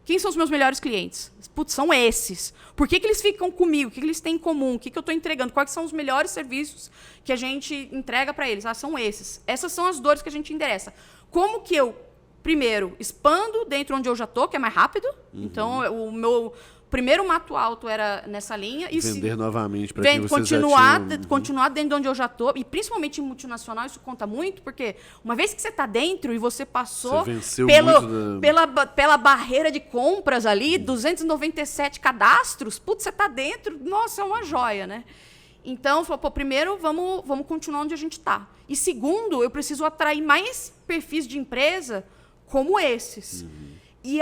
Quem são os meus melhores clientes? Putz, são esses. Por que eles ficam comigo? O que eles têm em comum? O que eu estou entregando? Quais são os melhores serviços que a gente entrega para eles? São esses. Essas são as dores que a gente endereça. Como que eu, primeiro, expando dentro onde eu já estou, que é mais rápido. Então, o meu primeiro mato alto era nessa linha. E vender novamente para quem você continuar dentro de onde eu já estou. E principalmente em multinacional, isso conta muito, porque uma vez que você está dentro e você passou pela barreira de compras ali, 297 cadastros, putz, você está dentro, nossa, é uma joia, né? Então, falou, pô, primeiro, vamos continuar onde a gente está. E segundo, eu preciso atrair mais perfis de empresa como esses. E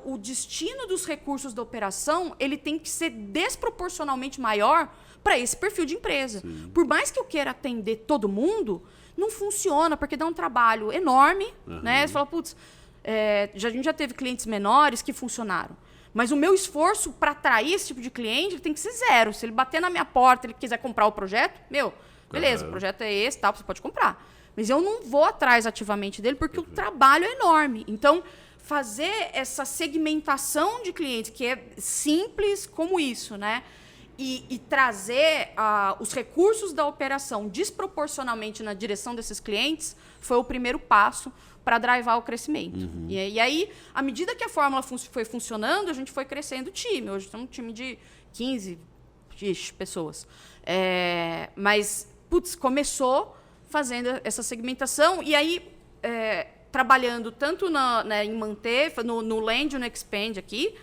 o destino dos recursos da operação, ele tem que ser desproporcionalmente maior para esse perfil de empresa. Por mais que eu queira atender todo mundo, não funciona, porque dá um trabalho enorme. Né? Você fala, putz, a gente já teve clientes menores que funcionaram. Mas o meu esforço para atrair esse tipo de cliente tem que ser zero. Se ele bater na minha porta, ele quiser comprar o projeto, beleza, o projeto é esse, tal, você pode comprar. Mas eu não vou atrás ativamente dele, porque o trabalho é enorme. Então, fazer essa segmentação de clientes, que é simples como isso, né? E trazer os recursos da operação desproporcionalmente na direção desses clientes foi o primeiro passo para drivar o crescimento. E aí, à medida que a fórmula foi funcionando, a gente foi crescendo o time. Hoje temos um time de 15 pessoas. Mas, putz, começou fazendo essa segmentação e aí trabalhando tanto em manter, no land e no expand aqui.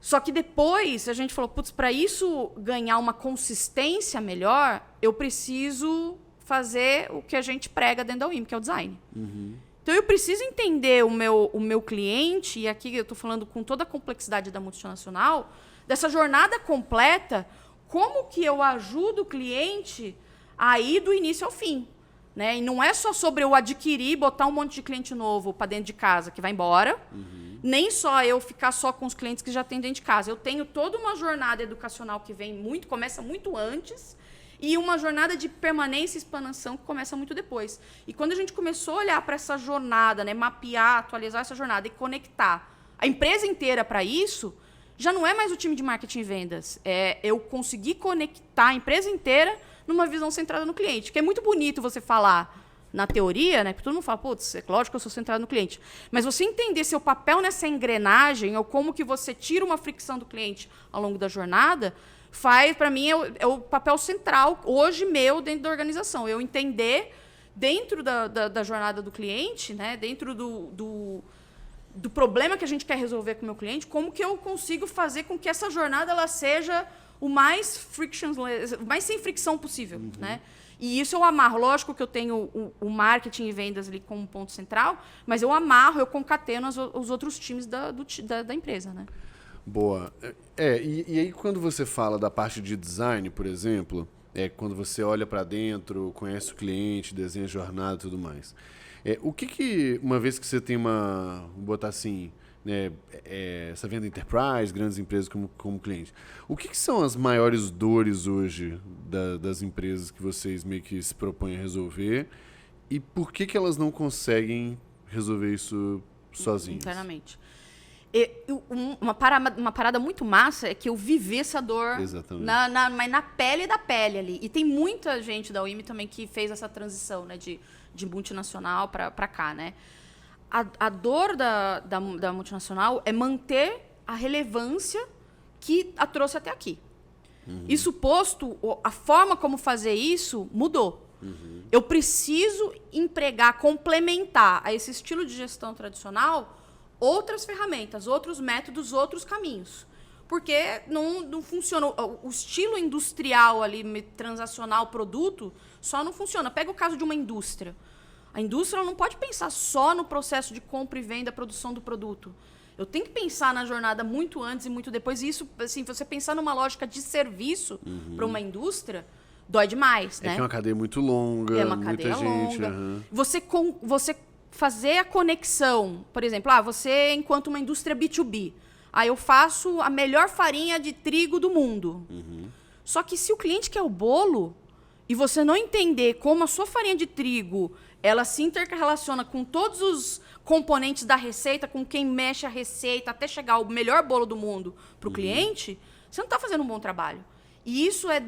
Só que depois a gente falou, putz, para isso ganhar uma consistência melhor, eu preciso fazer o que a gente prega dentro da WIM, que é o design. Então, eu preciso entender o meu cliente, e aqui eu estou falando com toda a complexidade da multinacional, dessa jornada completa, como que eu ajudo o cliente a ir do início ao fim. Né? E não é só sobre eu adquirir, botar um monte de cliente novo para dentro de casa que vai embora, nem só eu ficar só com os clientes que já tem dentro de casa. Eu tenho toda uma jornada educacional que começa muito antes, e uma jornada de permanência e expansão que começa muito depois. E quando a gente começou a olhar para essa jornada, né, mapear, atualizar essa jornada e conectar a empresa inteira para isso, já não é mais o time de marketing e vendas. É eu conseguir conectar a empresa inteira numa visão centrada no cliente. Que é muito bonito você falar na teoria, né? Porque todo mundo fala, putz, é lógico que eu sou centrado no cliente. Mas você entender seu papel nessa engrenagem, ou como que você tira uma fricção do cliente ao longo da jornada, para mim, é o papel central, hoje, meu, dentro da organização. Eu entender, dentro da jornada do cliente, né, dentro do problema que a gente quer resolver com o meu cliente, como que eu consigo fazer com que essa jornada ela seja o mais sem fricção possível. Né? E isso eu amarro. Lógico que eu tenho o marketing e vendas ali como ponto central, mas eu concateno os outros times da empresa. Né? Boa. E aí quando você fala da parte de design, por exemplo, quando você olha para dentro, conhece o cliente, desenha a jornada e tudo mais, o que, uma vez que você tem vou botar assim, né, essa venda enterprise, grandes empresas como cliente, o que são as maiores dores hoje das empresas que vocês meio que se propõem a resolver, e por que elas não conseguem resolver isso sozinhas? Internamente. Uma parada muito massa é que eu vivi essa dor mas na pele da pele ali. E tem muita gente da WIM também que fez essa transição, né, de multinacional para cá. Né? A dor da multinacional é manter a relevância que a trouxe até aqui. Isso posto, a forma como fazer isso mudou. Eu preciso complementar a esse estilo de gestão tradicional outras ferramentas, outros métodos, outros caminhos. Porque não funciona. O estilo industrial ali, transacional, produto, só não funciona. Pega o caso de uma indústria. A indústria não pode pensar só no processo de compra e venda, produção do produto. Eu tenho que pensar na jornada muito antes e muito depois. E isso, assim, você pensar numa lógica de serviço para uma indústria, dói demais, né? Que é uma cadeia muito longa, é uma cadeia longa. Você fazer a conexão, por exemplo, você enquanto uma indústria B2B, eu faço a melhor farinha de trigo do mundo. Só que se o cliente quer o bolo e você não entender como a sua farinha de trigo ela se interrelaciona com todos os componentes da receita, com quem mexe a receita até chegar ao melhor bolo do mundo para o cliente, você não está fazendo um bom trabalho. E isso é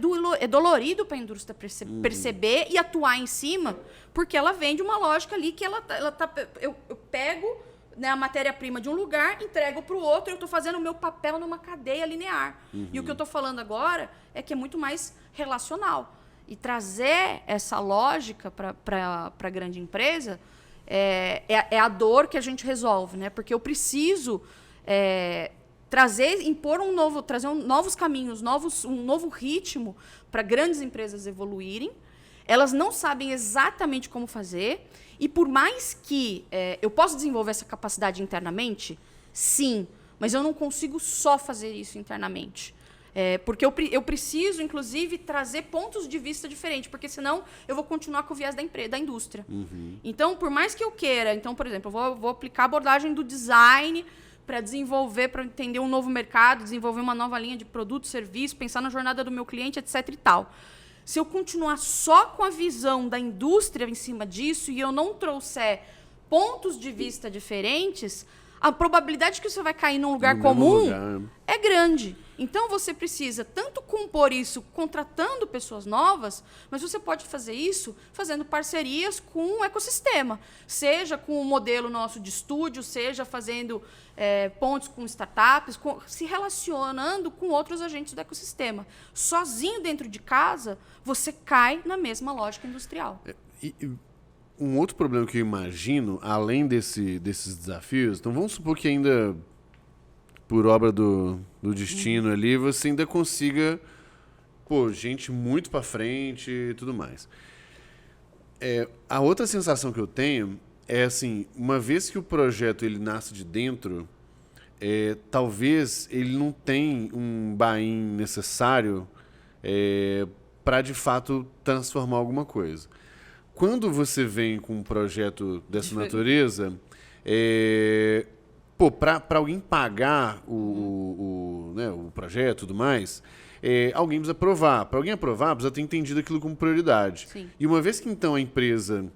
dolorido para a indústria perceber e atuar em cima, porque ela vem de uma lógica ali que eu pego, né, a matéria-prima de um lugar, entrego para o outro, eu estou fazendo o meu papel numa cadeia linear. E o que eu estou falando agora é que é muito mais relacional. E trazer essa lógica para a grande empresa é a dor que a gente resolve, né? Porque eu preciso trazer novos caminhos, um novo ritmo para grandes empresas evoluírem. Elas não sabem exatamente como fazer, e por mais que eu possa desenvolver essa capacidade internamente, sim, mas eu não consigo só fazer isso internamente. Porque eu preciso, inclusive, trazer pontos de vista diferentes, porque senão eu vou continuar com o viés da indústria. Então, por mais que eu queira, por exemplo, eu vou aplicar a abordagem do design para desenvolver, para entender um novo mercado, desenvolver uma nova linha de produto, serviço, pensar na jornada do meu cliente, etc. e tal. Se eu continuar só com a visão da indústria em cima disso e eu não trouxer pontos de vista diferentes, a probabilidade que você vai cair num lugar comum é grande. Então, você precisa tanto compor isso contratando pessoas novas, mas você pode fazer isso fazendo parcerias com o ecossistema. Seja com o modelo nosso de estúdio, seja fazendo pontes com startups, se relacionando com outros agentes do ecossistema. Sozinho dentro de casa, você cai na mesma lógica industrial. um outro problema que eu imagino, além desses desafios, então vamos supor que ainda, por obra do destino ali, você ainda consiga, pô, gente muito pra frente e tudo mais. A outra sensação que eu tenho é assim, uma vez que o projeto ele nasce de dentro, talvez ele não tenha um buy-in necessário para de fato transformar alguma coisa. Quando você vem com um projeto dessa natureza, para alguém pagar né, o projeto e tudo mais, alguém precisa aprovar. Para alguém aprovar, precisa ter entendido aquilo como prioridade. Sim. E uma vez que então a empresa,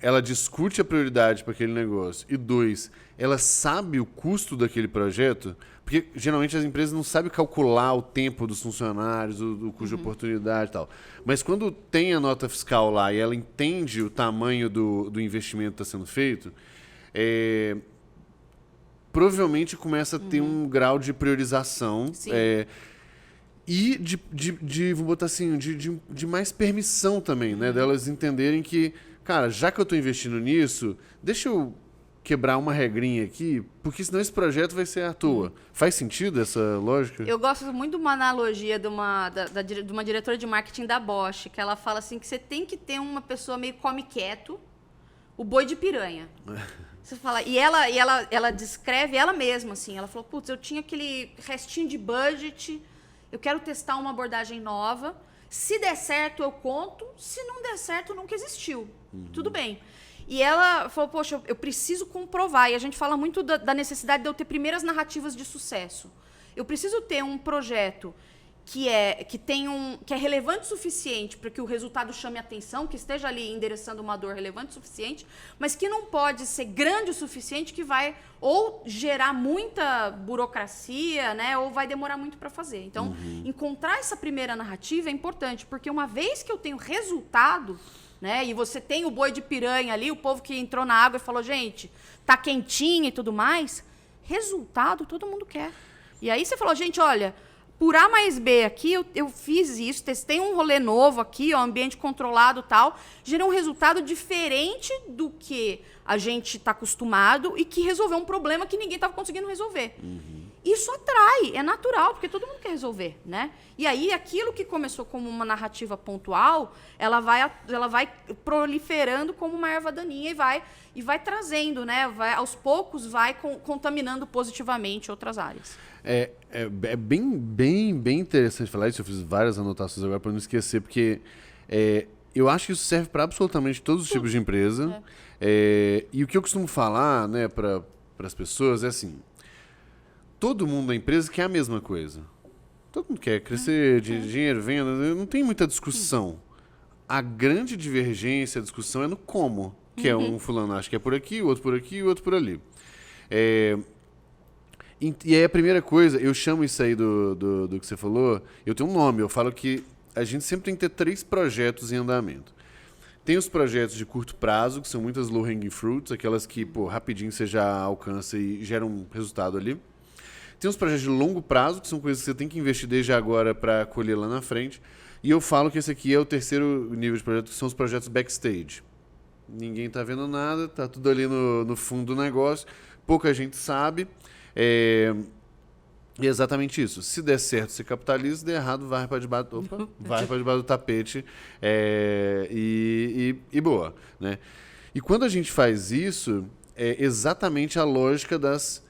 ela discute a prioridade para aquele negócio, e 2, ela sabe o custo daquele projeto, porque geralmente as empresas não sabem calcular o tempo dos funcionários, o custo de oportunidade e tal. Mas quando tem a nota fiscal lá e ela entende o tamanho do investimento que está sendo feito, provavelmente começa a ter um grau de priorização e vou botar assim, de mais permissão também, né? Delas entenderem que, cara, já que eu estou investindo nisso, deixa eu quebrar uma regrinha aqui, porque senão esse projeto vai ser à toa. Faz sentido essa lógica? Eu gosto muito de uma analogia de uma diretora de marketing da Bosch, que ela fala assim que você tem que ter uma pessoa meio come quieto, o boi de piranha. Você fala, e ela descreve ela mesma, assim, ela falou, putz, eu tinha aquele restinho de budget, eu quero testar uma abordagem nova, se der certo eu conto, se não der certo nunca existiu, tudo bem. E ela falou, poxa, eu preciso comprovar, e a gente fala muito da necessidade de eu ter primeiras narrativas de sucesso. Eu preciso ter um projeto que é relevante o suficiente para que o resultado chame atenção, que esteja ali endereçando uma dor relevante o suficiente, mas que não pode ser grande o suficiente que vai ou gerar muita burocracia, né, ou vai demorar muito para fazer. Então, encontrar essa primeira narrativa é importante, porque uma vez que eu tenho resultado, né, e você tem o boi de piranha ali, o povo que entrou na água e falou, gente, tá quentinho e tudo mais, resultado todo mundo quer. E aí você falou, gente, olha, por A mais B aqui, eu fiz isso, testei um rolê novo aqui, ó, ambiente controlado e tal, gerou um resultado diferente do que a gente está acostumado e que resolveu um problema que ninguém estava conseguindo resolver. Isso atrai, é natural, porque todo mundo quer resolver, né? E aí, aquilo que começou como uma narrativa pontual, ela vai proliferando como uma erva daninha e vai trazendo, né? Aos poucos, vai contaminando positivamente outras áreas. É bem interessante falar isso. Eu fiz várias anotações agora para não esquecer, porque eu acho que isso serve para absolutamente todos os tipos de empresa. E o que eu costumo falar, né, para as pessoas é assim: todo mundo da empresa quer a mesma coisa. Todo mundo quer crescer, dinheiro, venda, não tem muita discussão. A grande divergência, a discussão é no como, que é um fulano acha que é por aqui, o outro por ali. E aí a primeira coisa, eu chamo isso aí do que você falou, eu tenho um nome, eu falo que a gente sempre tem que ter 3 projetos em andamento. Tem os projetos de curto prazo, que são muitas low-hanging fruits, aquelas que, rapidinho você já alcança e gera um resultado ali. Tem os projetos de longo prazo, que são coisas que você tem que investir desde agora para colher lá na frente. E eu falo que esse aqui é o terceiro nível de projeto, que são os projetos backstage. Ninguém está vendo nada, está tudo ali no fundo do negócio, pouca gente sabe. E é exatamente isso. Se der certo, você capitaliza, se der errado, vai para debaixo do tapete e boa, né? E quando a gente faz isso, é exatamente a lógica das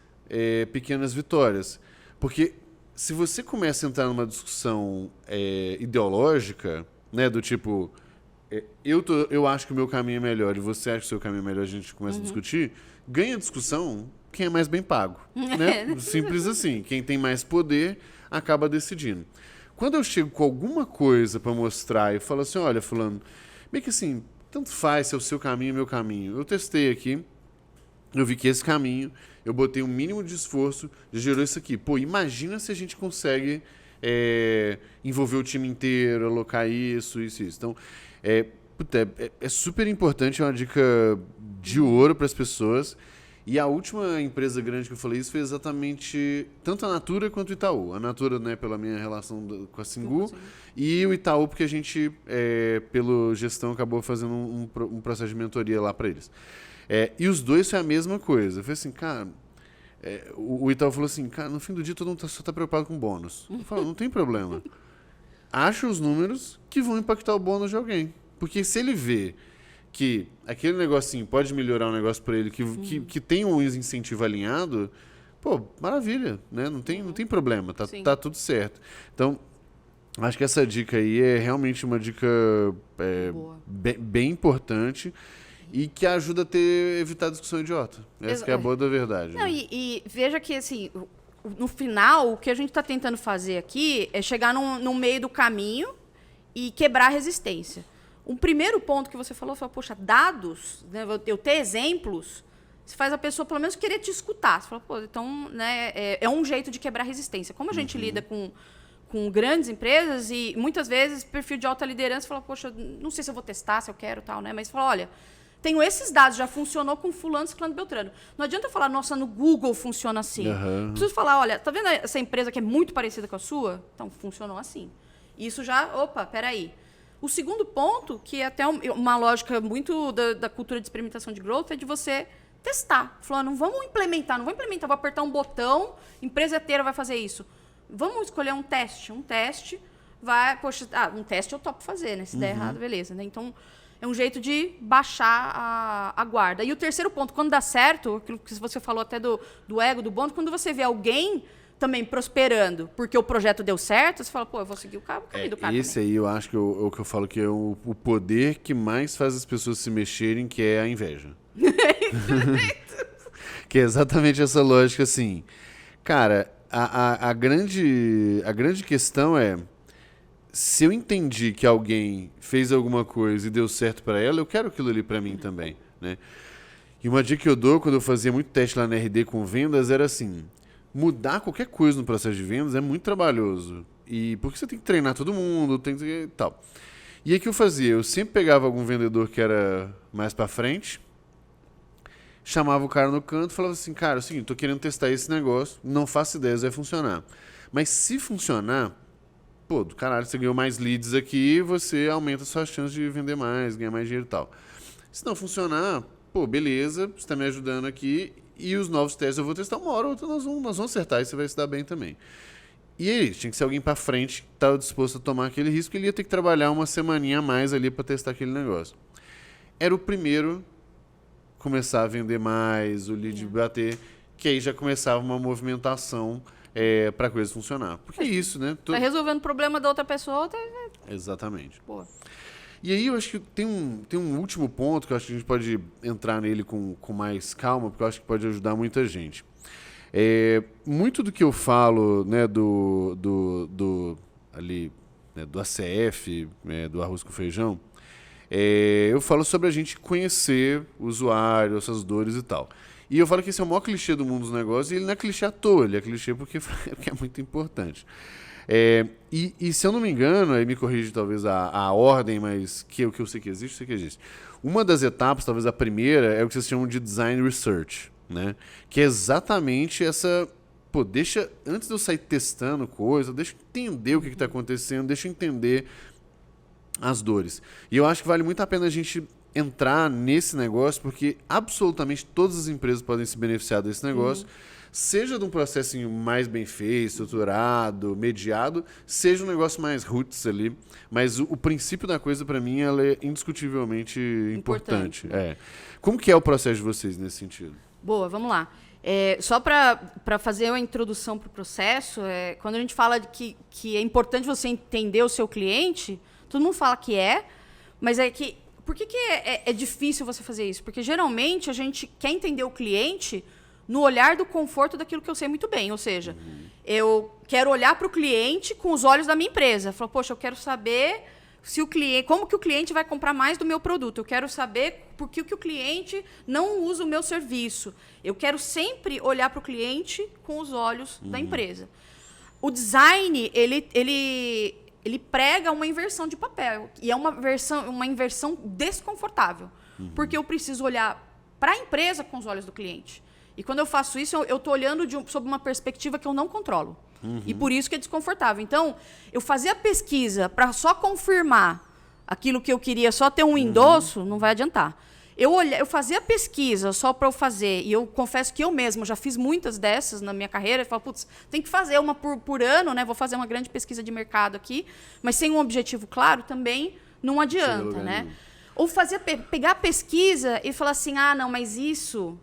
pequenas vitórias. Porque se você começa a entrar numa discussão ideológica, né, do tipo, eu acho que o meu caminho é melhor e você acha que o seu caminho é melhor, a gente começa a discutir, ganha a discussão quem é mais bem pago. Né? Simples assim. Quem tem mais poder acaba decidindo. Quando eu chego com alguma coisa para mostrar e falo assim, olha, fulano, meio que assim, tanto faz se é o seu caminho ou o meu caminho. Eu testei aqui, eu vi que esse caminho, eu botei um mínimo de esforço, já gerou isso aqui. Pô, imagina se a gente consegue envolver o time inteiro, alocar isso. Então, é super importante, é uma dica de ouro para as pessoas. E a última empresa grande que eu falei isso foi exatamente tanto a Natura quanto o Itaú. A Natura, né, pela minha relação com a Singu, e o Itaú porque a gente, pela gestão, acabou fazendo um processo de mentoria lá para eles. E os dois foi a mesma coisa. Eu falei assim, cara... o Itaú falou assim, cara, no fim do dia todo mundo só tá preocupado com bônus. Eu falo, não tem problema. Acha os números que vão impactar o bônus de alguém. Porque se ele vê que aquele negocinho pode melhorar o negócio para ele, que tem um incentivo alinhado, pô, maravilha, né? Não tem problema, tá tudo certo. Então, acho que essa dica aí é realmente uma dica bem importante e que ajuda a evitar discussão idiota. Essa que é a boa da verdade. Não, né? e veja que, assim, no final, o que a gente está tentando fazer aqui é chegar no meio do caminho e quebrar a resistência. Um primeiro ponto que você falou foi, poxa, dados, né, eu ter exemplos, você faz a pessoa pelo menos querer te escutar. Você fala, pô, então, né, é um jeito de quebrar a resistência. Como a gente lida com grandes empresas e muitas vezes perfil de alta liderança fala, poxa, não sei se eu vou testar, se eu quero tal, né? Mas fala, olha, tenho esses dados, já funcionou com fulano, ciclano, beltrano. Não adianta falar, nossa, no Google funciona assim. Preciso falar, olha, tá vendo essa empresa que é muito parecida com a sua? Então, funcionou assim. Isso já, opa, peraí. O segundo ponto, que é até uma lógica muito da cultura de experimentação de growth, é de você testar. Falar, não vamos implementar, vou apertar um botão, empresa inteira vai fazer isso. Vamos escolher um teste. Um teste vai, poxa, um teste eu topo fazer, né? Se der errado, beleza. Né? Então, é um jeito de baixar a guarda. E o terceiro ponto, quando dá certo, aquilo que você falou até do ego, do bônus, quando você vê alguém também prosperando porque o projeto deu certo, você fala, pô, eu vou seguir o caminho do cara. Esse também. aí eu acho que é o que eu falo que é o poder que mais faz as pessoas se mexerem, que é a inveja. Que é exatamente essa lógica, assim. Cara, a grande questão é, se eu entendi que alguém fez alguma coisa e deu certo pra ela, eu quero aquilo ali pra mim também, né? E uma dica que eu dou quando eu fazia muito teste lá na RD com vendas era assim, mudar qualquer coisa no processo de vendas é muito trabalhoso. E porque você tem que treinar todo mundo, tem que tal. E aí o que eu fazia? Eu sempre pegava algum vendedor que era mais pra frente, chamava o cara no canto e falava assim, cara, é o seguinte, tô querendo testar esse negócio, não faço ideia se vai funcionar. Mas se funcionar, pô, do caralho, você ganhou mais leads aqui, você aumenta suas chances de vender mais, ganhar mais dinheiro e tal. Se não funcionar, pô, beleza, você está me ajudando aqui e os novos testes eu vou testar uma hora ou outra, nós vamos acertar e você vai se dar bem também. E aí, tinha que ser alguém para frente que estava disposto a tomar aquele risco, ele ia ter que trabalhar uma semaninha a mais ali para testar aquele negócio. Era o primeiro começar a vender mais, o lead bater, que aí já começava uma movimentação para a coisa funcionar. Porque é isso, né? Tá resolvendo o problema da outra pessoa. Exatamente. Boa. E aí eu acho que tem um último ponto que eu acho que a gente pode entrar nele com mais calma, porque eu acho que pode ajudar muita gente. Muito do que eu falo, né, ali, né, do ACF, do arroz com feijão, eu falo sobre a gente conhecer o usuário, essas dores e tal. E eu falo que esse é o maior clichê do mundo dos negócios, e ele não é clichê à toa, ele é clichê porque é muito importante. E se eu não me engano, aí me corrige talvez a ordem, mas o que eu sei que existe, Uma das etapas, talvez a primeira, é o que vocês chamam de design research, né? Que é exatamente essa... Pô, antes de eu sair testando coisa, deixa eu entender o que está acontecendo, deixa eu entender as dores. E eu acho que vale muito a pena a gente entrar nesse negócio, porque absolutamente todas as empresas podem se beneficiar desse negócio, seja de um processinho mais bem feito, estruturado, mediado, seja um negócio mais roots ali, mas o princípio da coisa, para mim, ela é indiscutivelmente importante. Como que é o processo de vocês nesse sentido? Boa, vamos lá. Só para fazer uma introdução para o processo, quando a gente fala de que é importante você entender o seu cliente, todo mundo fala que mas por que é difícil você fazer isso? Porque geralmente a gente quer entender o cliente no olhar do conforto daquilo que eu sei muito bem. Ou seja, eu quero olhar para o cliente com os olhos da minha empresa. Falar, poxa, eu quero saber como que o cliente vai comprar mais do meu produto. Eu quero saber por que o cliente não usa o meu serviço. Eu quero sempre olhar para o cliente com os olhos da empresa. O design, ele prega uma inversão de papel. E é uma inversão desconfortável. Porque eu preciso olhar para a empresa com os olhos do cliente. E quando eu faço isso, eu estou olhando sob uma perspectiva que eu não controlo. E por isso que é desconfortável. Então, eu fazia pesquisa para só confirmar aquilo que eu queria, só ter um endosso, não vai adiantar. Eu fazia pesquisa só para eu fazer, e eu confesso que eu mesma já fiz muitas dessas na minha carreira, eu falo, putz, tem que fazer uma por ano, né? Vou fazer uma grande pesquisa de mercado aqui, mas sem um objetivo claro também não adianta, né? Ou pegar a pesquisa e falar assim, não, mas isso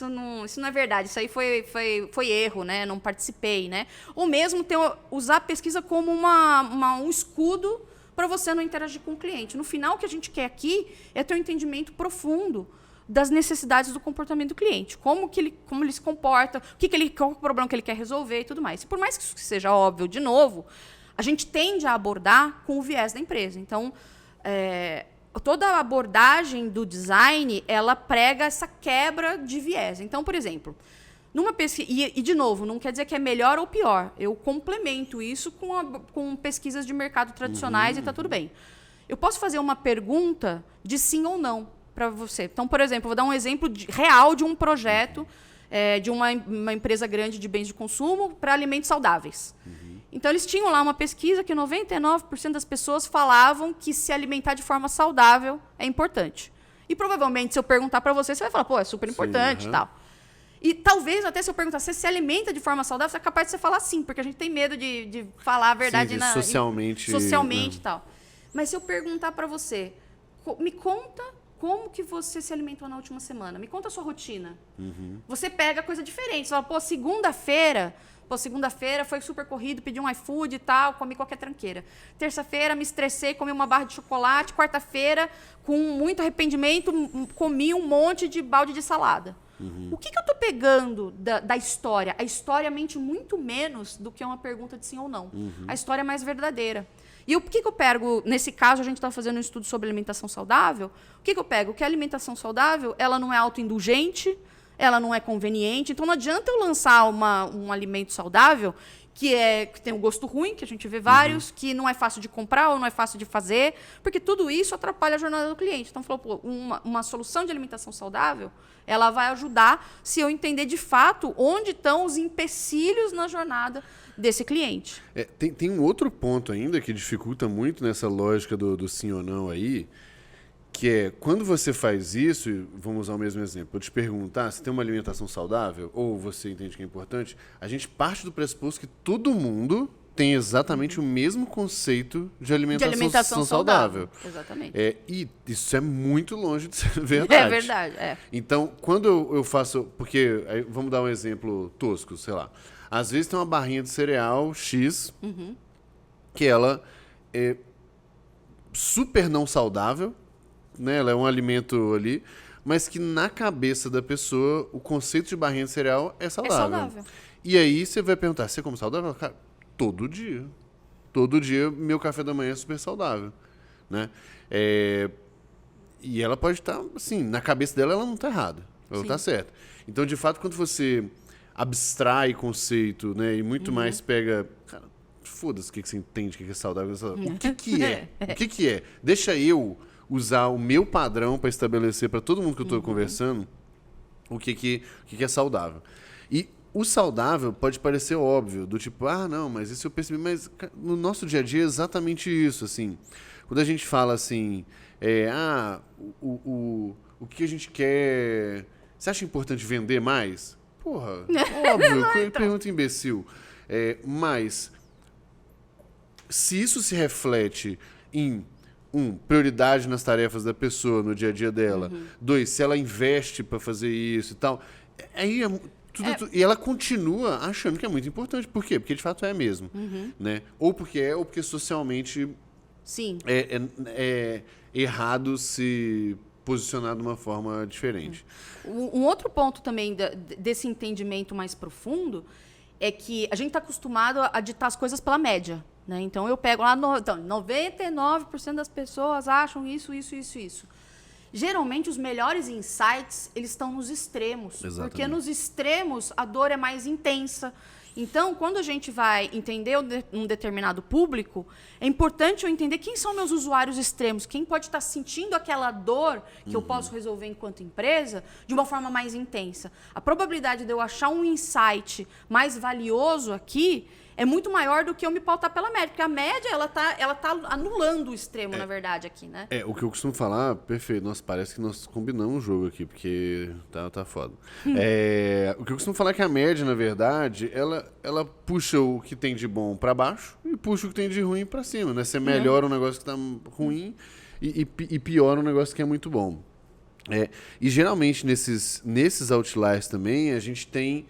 não é verdade, isso aí foi erro, né? Não participei, né? Ou mesmo usar a pesquisa como um escudo para você não interagir com o cliente. No final, o que a gente quer aqui é ter um entendimento profundo das necessidades do comportamento do cliente, como ele se comporta, qual é o problema que ele quer resolver e tudo mais. E por mais que isso seja óbvio, de novo, a gente tende a abordar com o viés da empresa. Então, toda a abordagem do design, ela prega essa quebra de viés. Então, por exemplo, numa pesquisa, e de novo, não quer dizer que é melhor ou pior. Eu complemento isso com pesquisas de mercado tradicionais e está tudo bem. Eu posso fazer uma pergunta de sim ou não para você. Então, por exemplo, vou dar um exemplo real de um projeto de uma empresa grande de bens de consumo para alimentos saudáveis. Então, eles tinham lá uma pesquisa que 99% das pessoas falavam que se alimentar de forma saudável é importante. E provavelmente, se eu perguntar para você, você vai falar, pô, é super importante e tal. E talvez, até se eu perguntar, você se alimenta de forma saudável, você é capaz de você falar sim, porque a gente tem medo de falar a verdade socialmente e tal. Mas se eu perguntar para você, me conta como que você se alimentou na última semana, me conta a sua rotina. Você pega coisa diferente, você fala, pô, segunda-feira foi super corrido, pedi um iFood e tal, comi qualquer tranqueira. Terça-feira me estressei, comi uma barra de chocolate. Quarta-feira, com muito arrependimento, comi um monte de balde de salada. O que eu estou pegando da história? A história mente muito menos do que uma pergunta de sim ou não. A história é mais verdadeira. E o que eu pego? Nesse caso, a gente está fazendo um estudo sobre alimentação saudável. O que eu pego? Que a alimentação saudável, ela não é autoindulgente, ela não é conveniente. Então, não adianta eu lançar um alimento saudável que tem um gosto ruim, que a gente vê vários, que não é fácil de comprar ou não é fácil de fazer, porque tudo isso atrapalha a jornada do cliente. Então, falou, pô, uma solução de alimentação saudável, ela vai ajudar se eu entender de fato onde estão os empecilhos na jornada desse cliente. Tem um outro ponto ainda que dificulta muito nessa lógica do sim ou não aí, que é, quando você faz isso, vamos usar o mesmo exemplo, eu te perguntar se tem uma alimentação saudável, ou você entende que é importante, a gente parte do pressuposto que todo mundo tem exatamente o mesmo conceito de alimentação saudável. Exatamente. E isso é muito longe de ser verdade. É verdade, Então, quando eu faço... Porque, vamos dar um exemplo tosco, sei lá. Às vezes tem uma barrinha de cereal X, que ela é super não saudável, né? Ela é um alimento ali, mas que na cabeça da pessoa o conceito de barrinha de cereal é saudável. É saudável. E aí você vai perguntar, você come saudável? Cara, todo dia. Todo dia meu café da manhã é super saudável, né? E ela pode estar, assim, na cabeça dela ela não está errada, ela está certa. Então, de fato, quando você abstrai conceito, né, e muito mais pega... Cara, foda-se o que você entende, o que é saudável. O que é? O que é? Deixa eu usar o meu padrão para estabelecer para todo mundo que eu estou conversando o que é saudável. E o saudável pode parecer óbvio, do tipo, não, mas isso eu percebi, mas no nosso dia a dia é exatamente isso, assim. Quando a gente fala assim, o que a gente quer... Você acha importante vender mais? Porra, óbvio, pergunta imbecil. Mas, se isso se reflete em prioridade nas tarefas da pessoa, no dia a dia dela. 2, se ela investe para fazer isso e tal. Aí e ela continua achando que é muito importante. Por quê? Porque de fato é mesmo. Né? Ou porque socialmente Sim. É errado se posicionar de uma forma diferente. Um outro ponto também desse entendimento mais profundo é que a gente está acostumado a ditar as coisas pela média. Né? Então, eu pego lá, 99% das pessoas acham isso. Geralmente, os melhores insights, eles estão nos extremos. Exatamente. Porque nos extremos, a dor é mais intensa. Então, quando a gente vai entender um determinado público, é importante eu entender quem são meus usuários extremos, quem pode estar sentindo aquela dor que eu posso resolver enquanto empresa de uma forma mais intensa. A probabilidade de eu achar um insight mais valioso aqui é muito maior do que eu me pautar pela média, porque a média ela tá anulando o extremo, na verdade, aqui, né? O que eu costumo falar, perfeito. Nossa, parece que nós combinamos um jogo aqui, porque tá foda. O que eu costumo falar é que a média, na verdade, ela puxa o que tem de bom pra baixo e puxa o que tem de ruim pra cima, né? Você melhora um negócio que tá ruim e piora um negócio que é muito bom. E geralmente nesses outliers também, a gente tem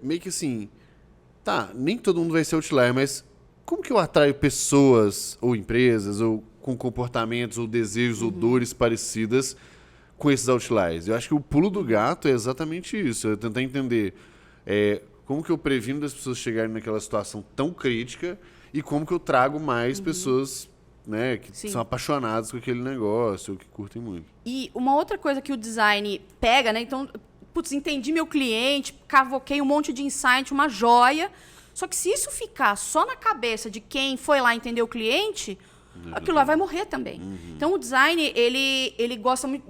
meio que assim... Tá, nem todo mundo vai ser outlier, mas como que eu atraio pessoas ou empresas ou com comportamentos ou desejos ou dores parecidas com esses outliers? Eu acho que o pulo do gato é exatamente isso, é tentar entender como que eu previno das pessoas chegarem naquela situação tão crítica e como que eu trago mais pessoas, né, que são apaixonadas com aquele negócio ou que curtem muito. E uma outra coisa que o design pega, né, então... Putz, entendi meu cliente, cavoquei um monte de insight, uma joia. Só que se isso ficar só na cabeça de quem foi lá entender o cliente, aquilo lá vai morrer também. Então, o design, ele gosta muito...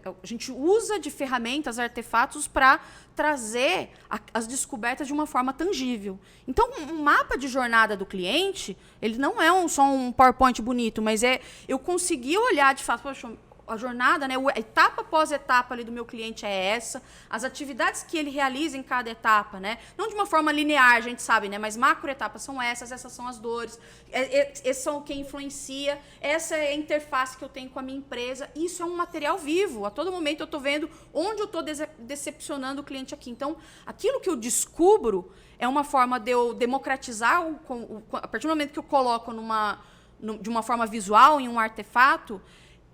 A gente usa de ferramentas, artefatos para trazer as descobertas de uma forma tangível. Então, um mapa de jornada do cliente, ele não é só um PowerPoint bonito, mas eu consegui olhar de fato... Poxa, a jornada, né, etapa após etapa ali do meu cliente é essa, as atividades que ele realiza em cada etapa, né, não de uma forma linear, a gente sabe, né, mas macroetapas são essas são as dores, esses são o que influencia, essa é a interface que eu tenho com a minha empresa, isso é um material vivo, a todo momento eu estou vendo onde eu estou decepcionando o cliente aqui. Então, aquilo que eu descubro é uma forma de eu democratizar, a partir do momento que eu coloco de uma forma visual em um artefato,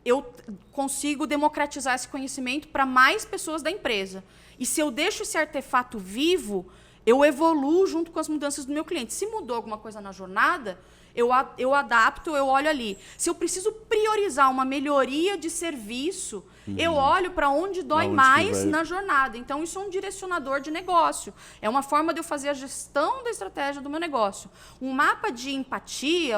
eu consigo democratizar esse conhecimento para mais pessoas da empresa. E se eu deixo esse artefato vivo, eu evoluo junto com as mudanças do meu cliente. Se mudou alguma coisa na jornada, eu adapto, eu olho ali. Se eu preciso priorizar uma melhoria de serviço, eu olho para onde dói mais na jornada. Então, isso é um direcionador de negócio. É uma forma de eu fazer a gestão da estratégia do meu negócio. Um mapa de empatia,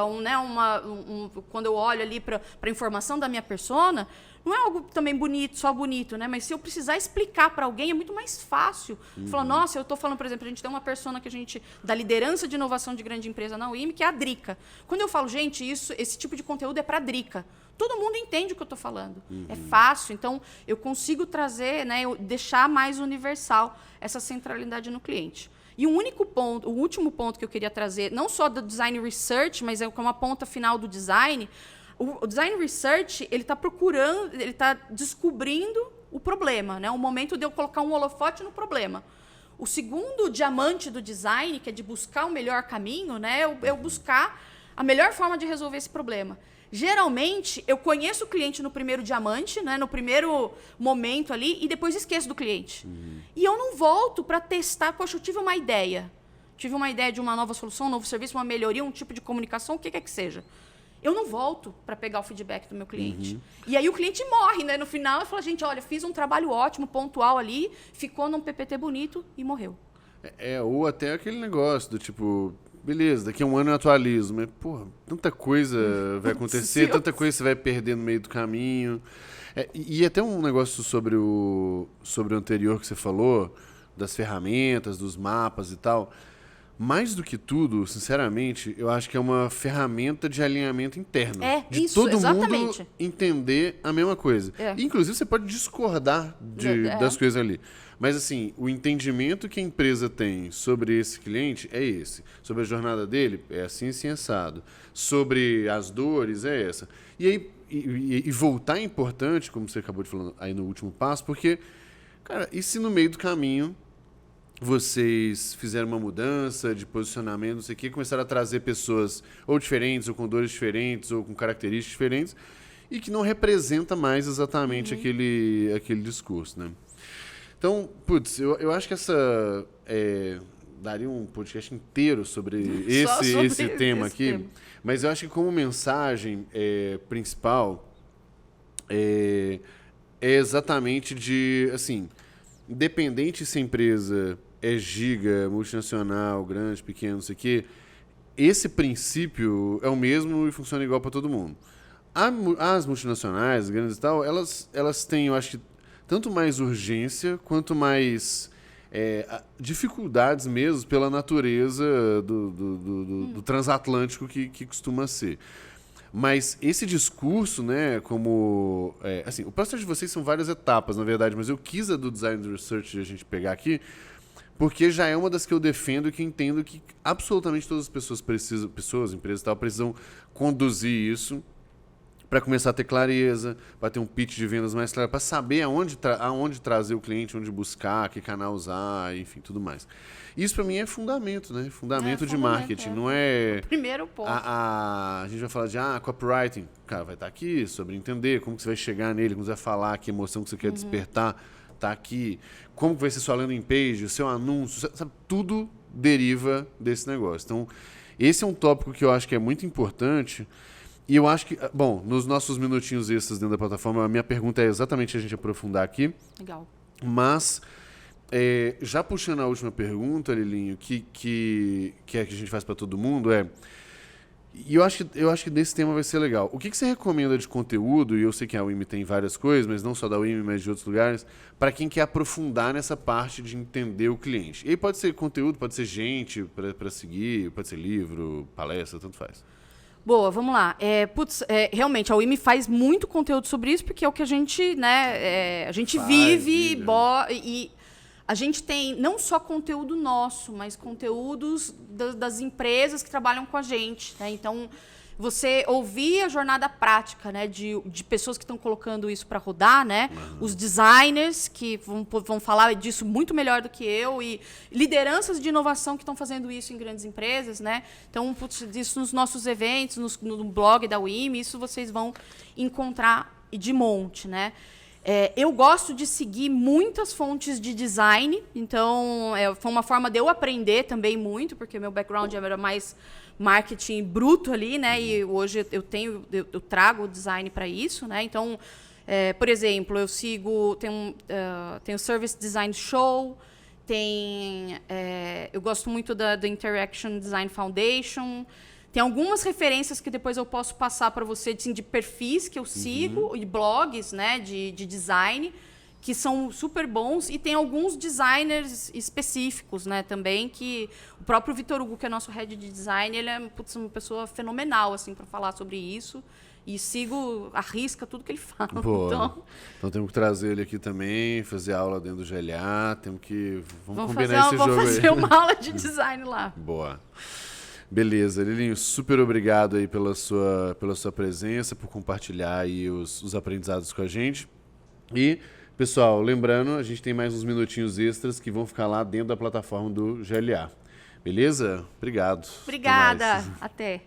quando eu olho ali para a informação da minha persona, não é algo também só bonito, né? Mas se eu precisar explicar para alguém, é muito mais fácil. Falar, nossa, eu estou falando, por exemplo, a gente tem uma persona da liderança de inovação de grande empresa na UIM, que é a Drica. Quando eu falo, gente, esse tipo de conteúdo é para a Drica. Todo mundo entende o que eu estou falando. É fácil, então eu consigo trazer, né, deixar mais universal essa centralidade no cliente. E o último ponto que eu queria trazer, não só do design research, mas é uma ponta final do design. O design research, ele está procurando, ele está descobrindo o problema, né? O momento de eu colocar um holofote no problema. O segundo diamante do design, que é de buscar o melhor caminho, né? Eu buscar a melhor forma de resolver esse problema. Geralmente, eu conheço o cliente no primeiro diamante, né? No primeiro momento ali, e depois esqueço do cliente. E eu não volto para testar, poxa, eu tive uma ideia. Tive uma ideia de uma nova solução, um novo serviço, uma melhoria, um tipo de comunicação, o que quer que seja. Eu não volto para pegar o feedback do meu cliente. E aí o cliente morre, né? No final, eu falo, gente, olha, fiz um trabalho ótimo, pontual ali, ficou num PPT bonito e morreu. Ou até aquele negócio do tipo, beleza, daqui a um ano eu atualizo, mas, porra, tanta coisa vai acontecer, tanta coisa você vai perder no meio do caminho. E até um negócio sobre o anterior que você falou, das ferramentas, dos mapas e tal. Mais do que tudo, sinceramente, eu acho que é uma ferramenta de alinhamento interno. De isso, todo exatamente. mundo entender a mesma coisa. Inclusive, você pode discordar das coisas ali. Mas, assim, o entendimento que a empresa tem sobre esse cliente é esse. Sobre a jornada dele, é assim, assim, assado. Sobre as dores, é essa. E aí, e voltar é importante, como você acabou de falar aí no último passo, porque, cara, e se no meio do caminho vocês fizeram uma mudança de posicionamento, não sei o quê, começaram a trazer pessoas ou diferentes, ou com dores diferentes, ou com características diferentes, e que não representa mais exatamente aquele discurso, né? Então, putz, eu acho que daria um podcast inteiro sobre esse tema aqui, mas eu acho que como mensagem principal é exatamente de, assim, independente se a empresa é giga, multinacional, grande, pequeno, não sei o quê, esse princípio é o mesmo e funciona igual para todo mundo. As multinacionais, grandes e tal, elas têm, eu acho que, tanto mais urgência quanto mais dificuldades mesmo pela natureza do transatlântico que costuma ser. Mas esse discurso, né, como... assim, o processo de vocês são várias etapas, na verdade, mas eu quis a do Design Research a gente pegar aqui, porque já é uma das que eu defendo e que entendo que absolutamente todas as pessoas empresas e tal, precisam conduzir isso para começar a ter clareza, para ter um pitch de vendas mais claro, para saber aonde trazer o cliente, onde buscar, que canal usar, enfim, tudo mais. Isso para mim é fundamento, né? Fundamento de marketing, não é... Primeiro ponto. A gente vai falar de copywriting, cara, vai estar aqui sobre entender como que você vai chegar nele, como você vai falar, que emoção que você quer despertar, tá aqui, como que vai ser sua landing page, o seu anúncio, sabe? Tudo deriva desse negócio. Então, esse é um tópico que eu acho que é muito importante. E eu acho que, bom, nos nossos minutinhos extras dentro da plataforma, a minha pergunta é exatamente a gente aprofundar aqui. Legal. Mas, já puxando a última pergunta, Lilinho, que é que a gente faz para todo mundo, e eu acho que desse tema vai ser legal. O que você recomenda de conteúdo, e eu sei que a UIMI tem várias coisas, mas não só da UIMI, mas de outros lugares, para quem quer aprofundar nessa parte de entender o cliente? E aí pode ser conteúdo, pode ser gente para seguir, pode ser livro, palestra, tanto faz. Boa, vamos lá. Realmente, a UIMI faz muito conteúdo sobre isso, porque é o que a gente, né, a gente vive e a gente tem não só conteúdo nosso, mas conteúdos das empresas que trabalham com a gente, né? Então, você ouvir a jornada prática, né, de pessoas que estão colocando isso para rodar, né? Os designers que vão falar disso muito melhor do que eu e lideranças de inovação que estão fazendo isso em grandes empresas, né? Então, isso nos nossos eventos, no blog da UIMI, isso vocês vão encontrar de monte, né? Eu gosto de seguir muitas fontes de design, então foi uma forma de eu aprender também muito, porque meu background era mais marketing bruto ali, né? E hoje eu trago o design para isso, né? Então, por exemplo, eu sigo, tem o Service Design Show, eu gosto muito do Interaction Design Foundation. Tem algumas referências que depois eu posso passar para você de perfis que eu sigo e blogs, né, de design que são super bons, e tem alguns designers específicos, né, também, que o próprio Vitor Hugo, que é nosso head de design, ele é uma pessoa fenomenal assim para falar sobre isso, e sigo à risca tudo que ele fala. Então temos que trazer ele aqui também, fazer aula dentro do GLA, vamos combinar esse jogo aí. Vamos fazer uma aula de design lá. Boa. Beleza, Lilinho, super obrigado aí pela sua presença, por compartilhar aí os aprendizados com a gente. E, pessoal, lembrando, a gente tem mais uns minutinhos extras que vão ficar lá dentro da plataforma do GLA. Beleza? Obrigado. Obrigada. Até.